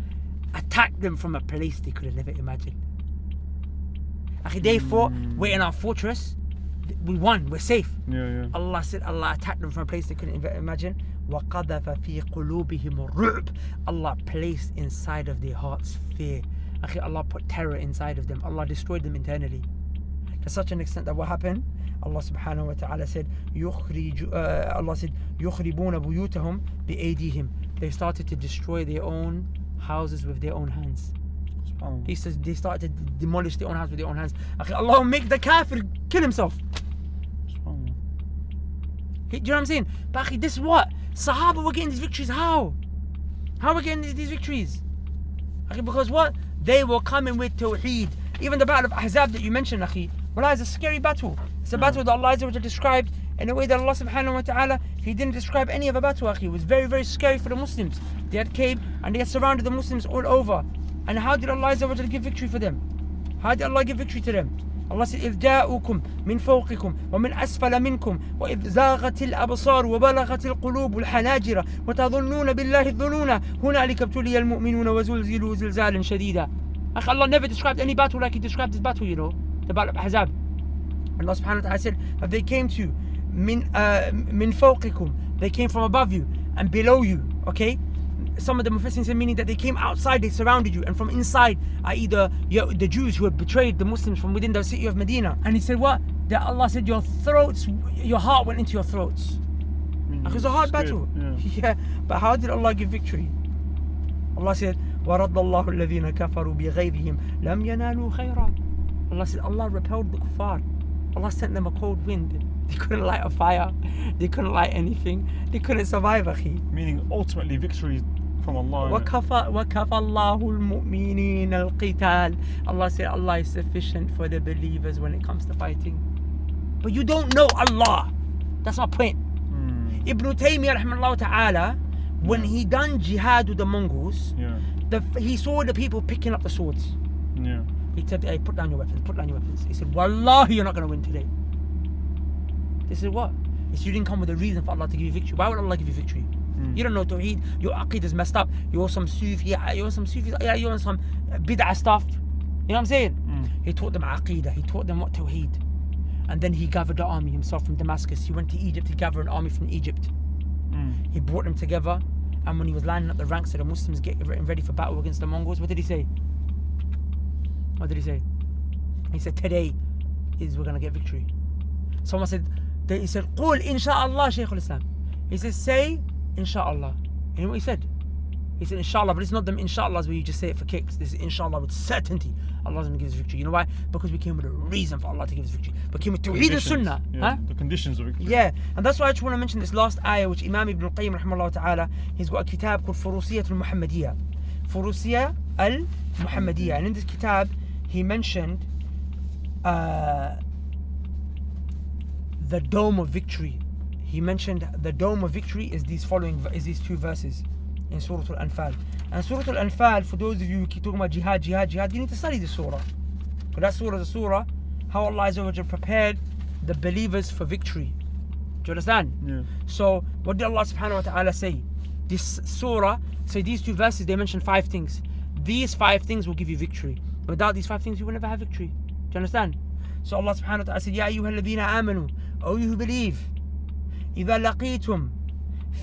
attacked them from a place they could have never imagined. Akhi, they thought, we're in our fortress, we won, we're safe. Yeah. Allah said, Allah attacked them from a place they couldn't imagine. وَقَذَفَ فِي قُلُوبِهِمُ الرُّعْبِ. Allah placed inside of their hearts fear. Akhi, Allah put terror inside of them. Allah destroyed them internally. To such an extent that what happened? Allah subhanahu wa ta'ala said, Allah said, يُخْرِبُونَ بُيُوتَهُمْ بِأَيْدِيهِمْ. They started to destroy their own houses with their own hands. He says they started to demolish their own house with their own hands. Akhi, Allah will make the kafir kill himself. Do you know what I'm saying? But akhi, this is what? Sahaba were getting these victories. How? How are we getting these victories? Akhi, because what? They were coming with Tawheed. Even the battle of Ahzab that you mentioned, akhi, well, it's a scary battle. It's a battle that Allah Azza wa Jalla described in a way that Allah subhanahu wa ta'ala, He didn't describe any other battle, akhi. It was very, very scary for the Muslims. They had came and they had surrounded the Muslims all over. And how did Allah Azza wa Jalla give victory for them? How did Allah give victory to them? Allah said, إِذْ جَاءُكُمْ مِنْ فَوْقِكُمْ وَمِنْ أَسْفَلَ مِنْكُمْ وَإِذْ زَاغَتِ الْأَبْصَارُ وَبَلَغَتِ الْقُلُوبُ الْحَنَاجِرَ وَتَظُنُّونَ بِاللَّهِ الظُّنُونَ هُنَالِكَ ابْتُلِيَ الْمُؤْمِنُونَ وَزُلْزِلُوا زِلْزَالًا شَدِيدًا. Allah never described any battle like He described this battle, you know, the battle of Ahzab. Allah subhanahu wa ta'ala said that they came to min fawqikum, they came from above you and below you, okay? Some of the Mufassirin said meaning that they came outside, they surrounded you, and from inside, i.e. the Jews who had betrayed the Muslims from within the city of Medina. And He said what? That Allah said your throats, your heart went into your throats. It was a hard battle. Yeah, but how did Allah give victory? Allah said, وَرَدَّ اللَّهُ الَّذِينَ كَفَرُوا بِغَيْظِهِمْ لَمْ يَنَالُوا خَيْرًا. Allah said, Allah repelled the kuffar. Allah sent them a cold wind. They couldn't light a fire. They couldn't light anything. They couldn't survive, akhi. Meaning ultimately victory from Allah. وَكَفَى اللَّهُ الْمُؤْمِنِينَ الْقِتَالِ. Allah said Allah is sufficient for the believers when it comes to fighting. But you don't know Allah. That's my point. Ibn Taymiyyah rahimahullah ta'ala, when he done jihad with the Mongols, he saw the people picking up the swords. He said, hey, put down your weapons, put down your weapons. He said, Wallahi, you're not going to win today. They said, what? He said, you didn't come with a reason for Allah to give you victory. Why would Allah give you victory? You don't know Tawheed, your aqeed is messed up, you're some Sufi, you're some Bidah stuff. You know what I'm saying? He taught them aqeedah, he taught them what Tawheed. And then he gathered the army himself from Damascus. He went to Egypt to gather an army from Egypt. He brought them together And when he was lining up the ranks of the Muslims getting ready for battle against the Mongols, what did he say? What did he say? He said, today is we're going to get victory. Someone said, he said, قول inshallah Shaykh al-Islam. He said, say inshallah. You know what he said? He said inshallah, but it's not them inshallahs where you just say it for kicks. This is inshallah with certainty. Allah's going to give us victory. You know why? Because we came with a reason for Allah to give us victory. We came with Tawheed and Sunnah. Yeah, the conditions of victory. Yeah, and that's why I just want to mention this last ayah which Imam Ibn al-Qayyim rahimahullah ta'ala, he's got a kitab called Furusiyat al-Muhammadiyya. Furusiyya al-Muhammadiyya. And in this kitab, he mentioned the dome of victory. He mentioned the dome of victory is these two verses in Surah Al-Anfal. And Surah Al-Anfal, for those of you who keep talking about jihad, you need to study this surah. Because that surah is a surah how Allah Azza wa Jalla prepared the believers for victory. Do you understand? Yeah. So what did Allah subhanahu wa ta'ala say? This surah, so these two verses, they mention 5 things. These 5 things will give you victory. Without these 5 things, you will never have victory. Do you understand? So Allah subhanahu wa ta'ala said, Ya ayyuha alladhina amanu, O you who believe, إذا لقيتم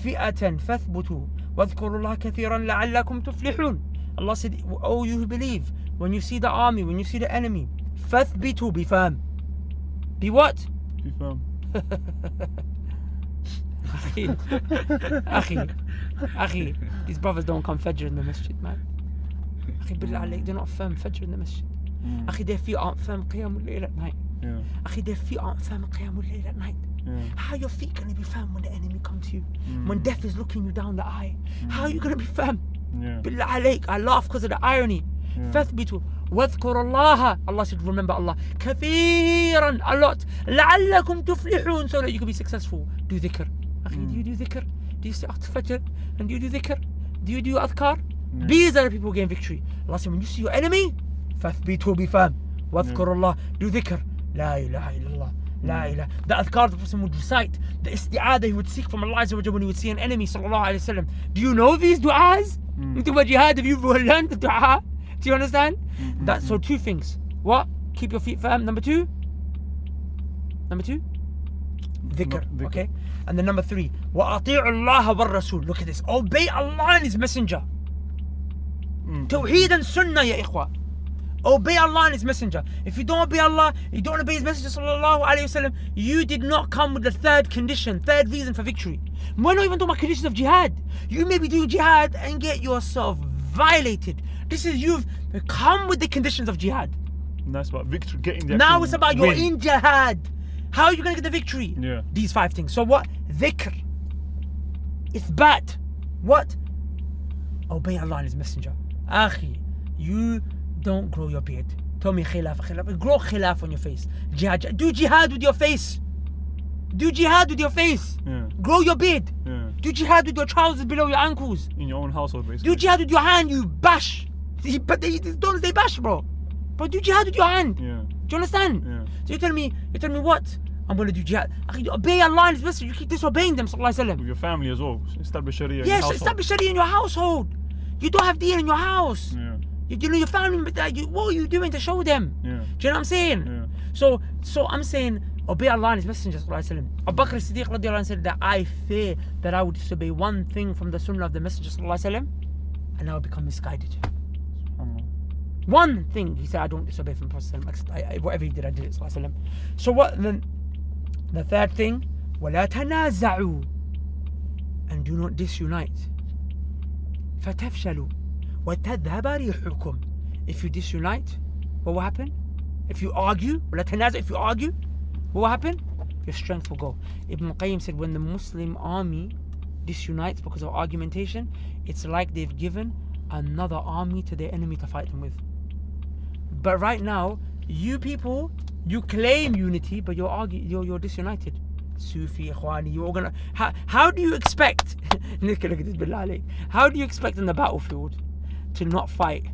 فئة فاثبتوا واذكروا الله كثيرا لعلكم تفلحون. Allah said, O you who believe, when you see the army, when you see the enemy, فاثبتوا, be firm. Be what? Be firm. Akhi, these brothers don't come Fajr in the masjid, man. Akhi, billah alayk, they're not firm Fajr in the masjid. Akhi, their feet aren't firm Qiyamul Layl at night. Yeah. Akhi, their feet aren't firm Qiyamul Layl at night. Yeah. How are your feet going to be firm when the enemy comes to you? When death is looking you down the eye? How are you going to be firm? Yeah. Billah alayk, I laugh because of the irony. فَاثْبِتُوا وَاذْكُرُوا اللَّهَ. Allah said, remember Allah كَثِيرًا, a lot. لَعَلَّكُمْ تُفْلِحُونَ, so that you can be successful. Do dhikr. Akhi, do you do dhikr? Do you say Fajr? And do you do dhikr? Do you do adhkar? These are the people who gain victory. Allah said, when you see your enemy, فَاثْبِتُوا, be firm. وَاذْكُرُوا اللَّهَ, do dhikr. La ilaha illallah. La ilaha. The adhkar the person would recite, the isti'adah he would seek from Allah when he would see an enemy, sallallahu alayhi wa sallam. Do you know these du'as? You talk about jihad, have you learned the du'a? Do you understand? That, so 2 things. What? Keep your feet firm. Number 2? Dhikr. Okay? And then number 3. وَأَطِيعُوا اللَّهَ وَالرَّسُولِ. Look at this. Obey Allah and His Messenger. Tawheed and Sunnah, ya ikhwa. Obey Allah and His Messenger. If you don't obey Allah, you don't obey His Messenger sallallahu alayhi wasallam, you did not come with the 3rd condition, 3rd reason for victory. We're not even talking about conditions of jihad. You may be doing jihad and get yourself violated. This is, you've come with the conditions of jihad. And that's about victory, getting the Now it's about win. you're in jihad. How are you going to get the victory? Yeah. These 5 things. So what? Dhikr. Ithbat. What? Obey Allah and His Messenger. Akhi, you don't grow your beard. Tell me khilaf. Grow khilaf on your face. Jihad. Do jihad with your face. Do jihad with your face. Yeah. Grow your beard. Yeah. Do jihad with your trousers below your ankles. In your own household, basically. Do jihad with your hand, you bash. But don't say bash, bro. But do jihad with your hand. Yeah. Do you understand? Yeah. So you tell me what? I'm going to do jihad. Obey Allah and His Messenger. You keep disobeying them, sallallahu alayhi wa sallam. With your family as well. Establish Sharia in your Yes, household. establish Sharia in your household. You don't have deen in your house. Yeah. You know your family, but what are you doing to show them? Yeah. Do you know what I'm saying? Yeah. So I'm saying, obey Allah and His Messenger sallallahu alayhi wa sallam. Abu Bakr as-Siddiq radiallahu anhu said that I fear that I would disobey one thing from the Sunnah of the Messenger sallallahu alayhi wa sallam, and I would become misguided. One thing, he said, I don't disobey from the Prophet sallallahu alayhi wa sallam. Whatever he did, I did it sallallahu alayhi wa sallam. So what then? The 3rd thing, وَلَا تَنَازَعُوا, and do not disunite. فَتَفْشَلُوا وَتَذْهَبَ رِيحُكُمْ. If you disunite, what will happen? If you argue, وَلَا تَنَازَعُوا, if you argue, what will happen? Your strength will go. Ibn Qayyim said, when the Muslim army disunites because of argumentation, it's like they've given another army to their enemy to fight them with. But right now, you people, you claim unity, but you're disunited. Sufi, Ikhwani, you're gonna. How do you expect? Look at this, billah alayk. How do you expect in the battlefield to not fight?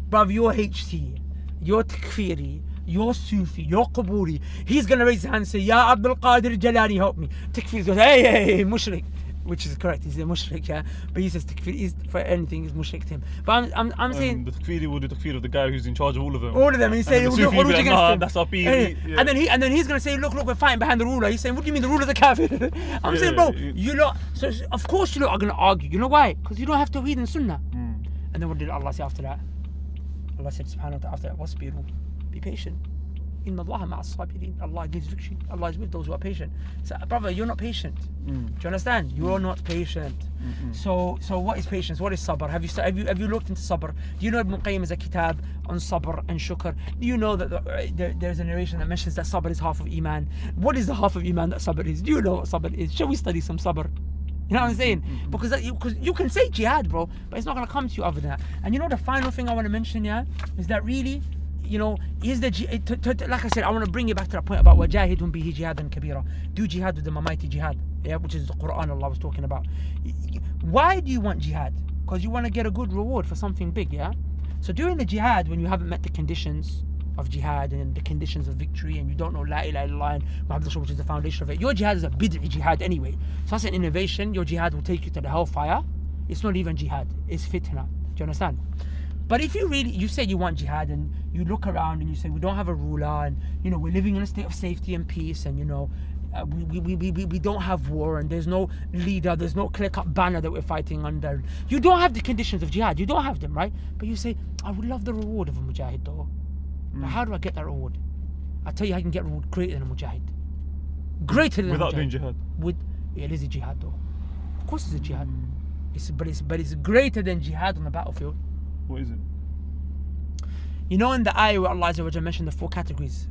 Bruv, you're HT, you're Takfiri, you're Sufi, you're Quburi. He's gonna raise his hand and say, Ya Abdul Qadir Jalani, help me. Takfiri goes, hey, Mushrik. which is correct. He's a mushrik, yeah. But he says takfir is for anything is mushrik to him. But I'm saying the takfiri will do takfir of the guy who's in charge of all of them. All of them. He's saying, Sufi what will be like, against nah, him? that's our P. Yeah. And then he's gonna say, look, we're fighting behind the ruler. He's saying, what do you mean the ruler's a kafir? I'm saying, bro, you lot. So of course you lot are gonna argue. You know why? Because you don't have Tawheed and Sunnah. And then what did Allah say after that? Allah said, subhanahu wa ta'ala, after that, wasbiru, be patient. Inna Allah ma'as sabirin. Allah gives victory. Allah is with those who are patient. So, brother, you're not patient. Do you understand? You are not patient. So what is patience? What is sabr? Have you looked into sabr? Do you know Ibn Qayyim is a kitab on sabr and shukr? Do you know that there's a narration that mentions that sabr is half of iman? What is the half of iman that sabr is? Do you know what sabr is? Shall we study some sabr? You know what I'm saying? Because you can say jihad, bro, but it's not going to come to you other than that. And you know the final thing I want to mention, yeah, is that really, you know, is the like I said, I want to bring you back to that point about wajahidhum bihi jihadan kabira. Do jihad with them a mighty jihad, yeah, which is the Quran Allah was talking about. Why do you want jihad? Because you want to get a good reward for something big, yeah. So during the jihad, when you haven't met the conditions of jihad and the conditions of victory, and you don't know la ilaha illallah and Muhammad Rasul, which is the foundation of it, your jihad is a bid'i jihad anyway. So that's an innovation. Your jihad will take you to the hellfire. It's not even jihad, it's fitna. Do you understand? But if you say you want jihad, and you look around and you say we don't have a ruler, and you know we're living in a state of safety and peace, and you know we don't have war, and there's no leader, there's no clear-cut banner that we're fighting under. You don't have the conditions of jihad, you don't have them, right? But you say, I would love the reward of a mujahid though. But how do I get that reward? I tell you, I can get reward greater than a mujahid. Greater than without a mujahid. doing jihad. It is a jihad though. Of course it's a jihad. But it's greater than jihad on the battlefield. What is it? You know in the ayah where Allah Azza wa Jalla mentioned the 4 categories.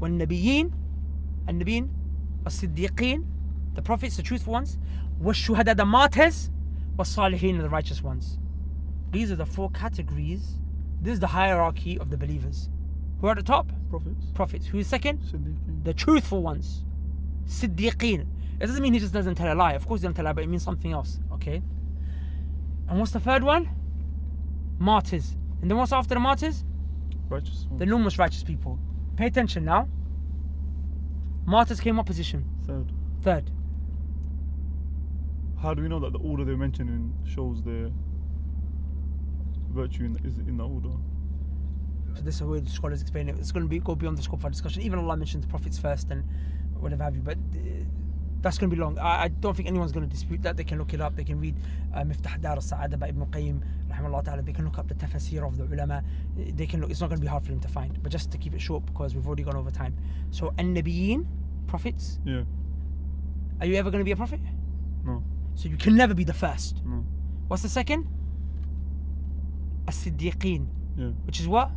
When Nabiyeen, as-Siddiqeen, the prophets, the truthful ones, was-Shuhada, the martyrs, was-Salihin, the righteous ones. These are the 4 categories. This is the hierarchy of the believers. Who are at the top? Prophets. Who is second? Siddiqeen. The truthful ones. Siddiqeen. It doesn't mean he just doesn't tell a lie. Of course he doesn't tell a lie, but it means something else. Okay? And what's the third one? Martyrs. And then what's after the martyrs? Righteous ones. The numerous righteous people. Pay attention now. Martyrs came opposition. Third. How do we know that the order they're mentioning shows their virtue is in that order? So this is where the scholars explain it. It's going to go beyond the scope of our discussion. Even Allah mentions prophets first and whatever have you, but that's going to be long. I don't think anyone's going to dispute that. They can look it up. They can read Miftah Dar al-Sa'ada by Ibn Qayyim rahimahullah ta'ala. They can look up the tafasir of the ulama. They can look. It's not going to be hard for them to find. But just to keep it short, because we've already gone over time. So an-Nabiyyin, prophets. Yeah. Are you ever going to be a prophet? No. So you can never be the first. No. What's the second? As-Siddiqeen. Yeah. Which is what?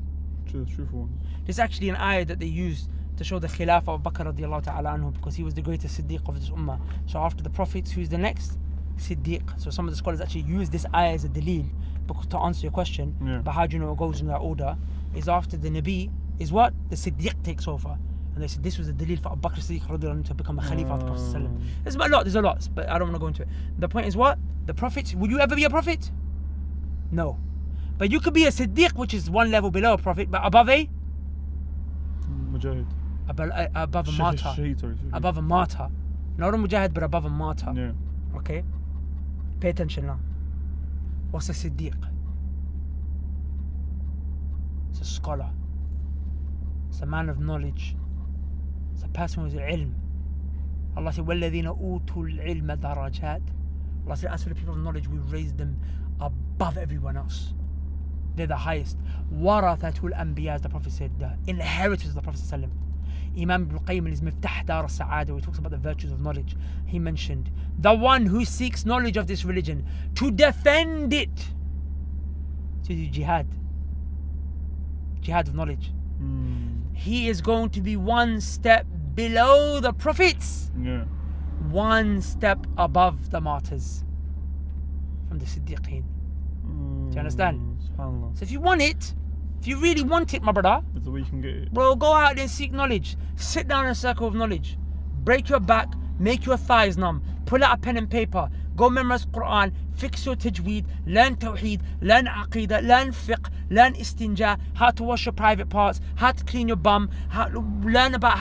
The truthful ones. There's actually an ayah that they used to show the Khilafah of Bakr radiallahu ta'ala anhu, because he was the greatest Siddiq of this ummah. So after the prophets, who's the next? Siddiq. So some of the scholars actually use this ayah as a dalil, because to answer your question, but how do you know it goes in that order, is after the Nabi, is what? The Siddiq takes over. And they said this was a dalil for Abu Bakr Siddiq radiallahu anhu to become a Khalifa of the Prophet. There's a lot, but I don't want to go into it. The point is what? The prophets, will you ever be a prophet? No. But you could be a Siddiq, which is one level below a prophet, but above a? Mujahid. Above a martyr. Above a martyr. Not a mujahid, but above a martyr. Yeah. Okay? Pay attention now. What's a Siddiq? It's a scholar. It's a man of knowledge. It's a person with ilm. Allah said, وَالَّذِينَ أُوتُوا الْعِلْمَ دَرَجَاتٍ. Allah said, as for the people of knowledge, we raised them above everyone else. They're the highest. وَرَثَةُ الْأَنْبِيَا, as the Prophet said, the inheritors of the Prophet ﷺ. Imam Ibn Qayyim in his Miftah Dar al-Sa'ada, where he talks about the virtues of knowledge, he mentioned the one who seeks knowledge of this religion to defend it, to do jihad of knowledge, he is going to be one step below the prophets, one step above the martyrs from the Siddiqeen. Do you understand? So if you want it, if you really want it, my brother, that's the way you can get it. Bro, go out and seek knowledge. Sit down in a circle of knowledge. Break your back, make your thighs numb. Pull out a pen and paper. Go memorize Quran, fix your tajweed, learn tawheed, learn aqidah, learn fiqh, learn istinja, how to wash your private parts, how to clean your bum, learn about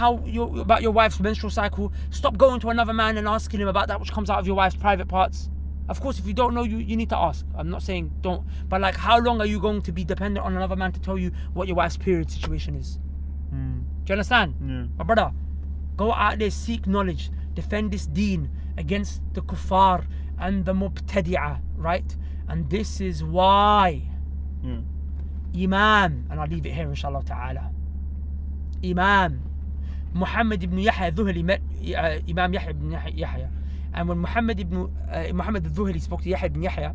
about your wife's menstrual cycle. Stop going to another man and asking him about that which comes out of your wife's private parts. Of course, if you don't know, you need to ask. I'm not saying don't, but like, how long are you going to be dependent on another man to tell you what your wife's period situation is? Do you understand? Yeah. My brother, go out there, seek knowledge, defend this deen against the kuffar and the mubtadi'ah, right? And this is why Imam, and I'll leave it here inshallah ta'ala, Imam Muhammad ibn Yahya Dhuhli met Imam Yahya ibn Yahya. And when Muhammad al-Dhuhli spoke to Yahya ibn Yahya,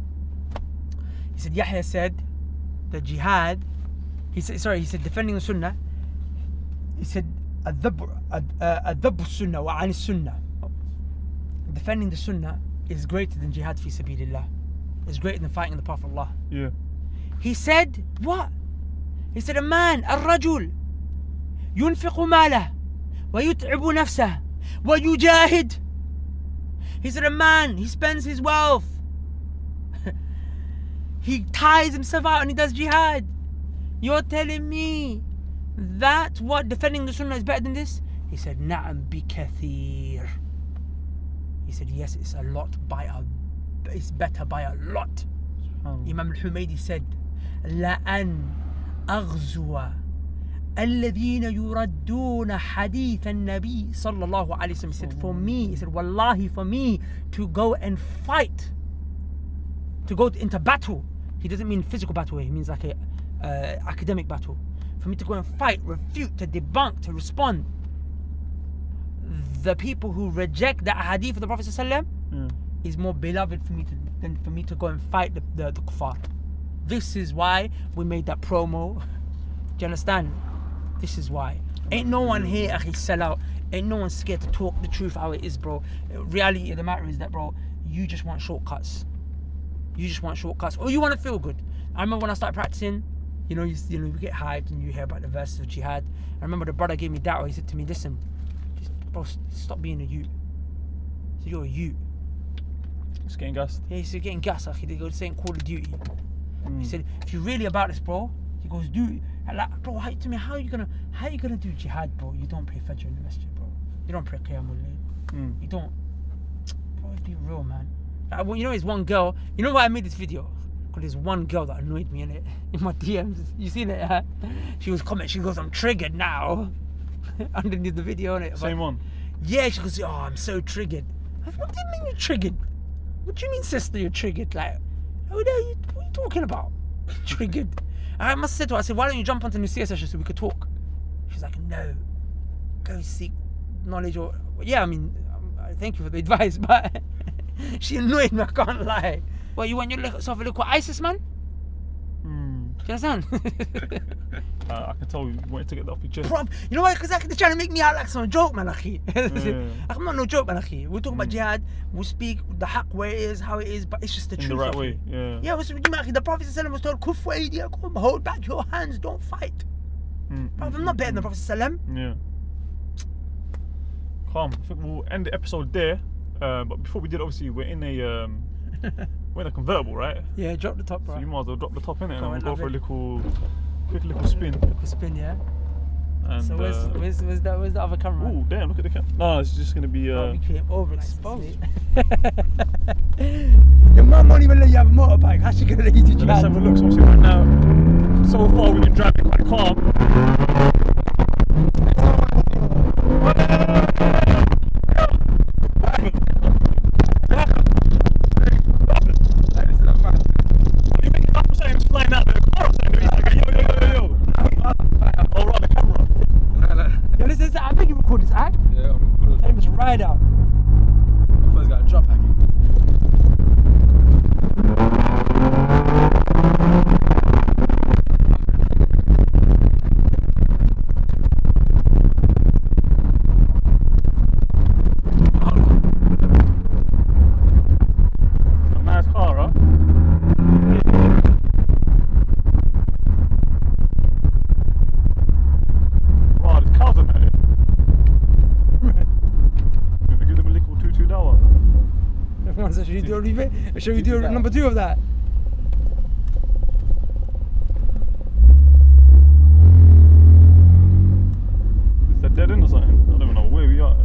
he said, Yahya said the jihad, he said defending the sunnah, he said adhabu sunnah wa an sunnah, defending the sunnah is greater than jihad fi sabilillah, is greater than fighting the path of Allah. Yeah. He said what? He said a man, الرجل ينفق ماله ويتعب نفسه ويجاهد. He said a man, he spends his wealth, he tires himself out and he does jihad. You're telling me that what, defending the sunnah is better than this? He said نعم بكثير. He said yes, it's a lot, it's better by a lot. Imam al-Humaydi said لأن أغزو الذين يردون حديث النبي صلى الله عليه وسلم. He said for me, he said wallahi, for me to go and fight, to go into battle, he doesn't mean physical battle, he means like a academic battle. For me to go and fight, refute, to debunk, to respond the people who reject the hadith of the Prophet ﷺ is more beloved for me than for me to go and fight the kuffar. This is why we made that promo. Do you understand? This is why. Ain't no one here, akhi, sell out. Ain't no one scared to talk the truth how it is, bro. Reality of the matter is that, bro, you just want shortcuts. You just want shortcuts. Or you want to feel good. I remember when I started practicing, you get hyped and you hear about the verses of jihad. I remember the brother gave me da'wah. He said to me, listen, bro, stop being a youth. He said, you're a youth. It's getting gassed. Yeah, he said, getting gassed, akhi. They go saying Call of Duty. He said, if you're really about this, bro, he goes, dude, like, bro, how are you gonna do jihad, bro? You don't pray Fajr in the masjid, bro. You don't pray Qiyamul Layl. You don't, bro, be real, man. Like, well, there's one girl, you know why I made this video? Because there's one girl that annoyed me in my DMs. You seen it, huh? She was commenting, she goes, I'm triggered now. Underneath the video, innit? Same one. Yeah, she goes, oh, I'm so triggered. I said, what do you mean you're triggered? What do you mean, sister, you're triggered? Like, what are you talking about? Triggered. And I must have said to her, I said, why don't you jump onto the Nusia session so we could talk? She's like, no, go seek knowledge. Or yeah, I mean, thank you for the advice, but she annoyed me, I can't lie. Well, you want yourself a look at ISIS, man? Do you understand? I can tell you wanted to get that off your chest. You know why? Because they're trying to make me out like some joke, man, akhi. I'm not no joke, man, akhi. We'll talk about jihad, we'll speak the haqq where it is, how it is, but it's just the truth. In the right way, yeah. Yeah, the Prophet ﷺ was told, Kuff aydiyakum, hold back your hands, don't fight. Bro, I'm not better than the Prophet ﷺ. Yeah. Calm. I think we'll end the episode there. But before we did, obviously, we're in a convertible, right? Yeah, drop the top, bro. So you might as well drop the top in it, and Go then on, we'll go for have a quick little spin. Little spin, yeah. And, so where's the other camera? Oh damn! Look at the camera. No, it's just gonna be. We became overexposed. Your mum won't even let you have a motorbike. How's she gonna let you do jihad? Let's have a look. So obviously right now, so far we've been driving quite calm. Flying out the car or something. He's like, yo. Or on the camera. Yo, listen, I think you record this, act. Yeah, I'm good. Tell him to ride out. My first got a drop packet. A nice car, huh? Wow, there's cows in there. do a replay? Shall we do number 2 of that? Is that dead end or something? I don't even know where we are.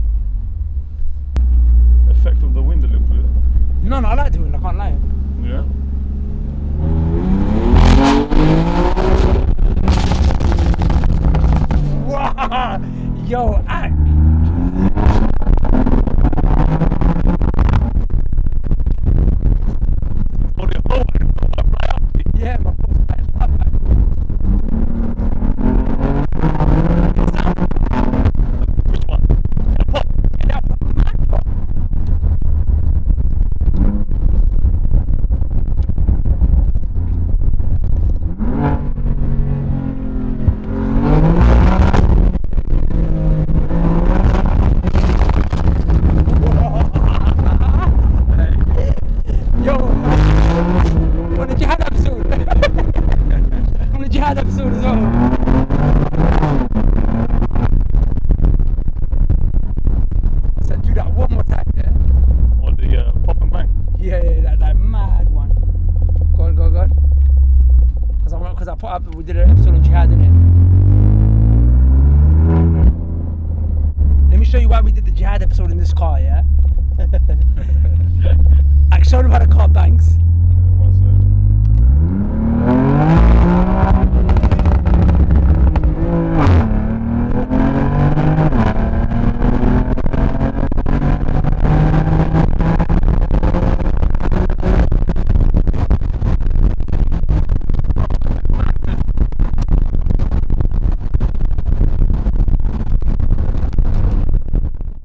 Effect of the wind a little bit. No, I like doing it, I can't lie. Yeah. Wow! Yo, act! Yeah, my phone's flying up. Which one? Pop. Yeah, mad pop. Yo, on the Jihad episode. On the Jihad episode as well. So do that one more time, yeah? Or the pop and bang. Yeah, that mad one. Go on. Because I put up, we did an episode on Jihad, innit? Let me show you why we did the Jihad episode in this car, yeah?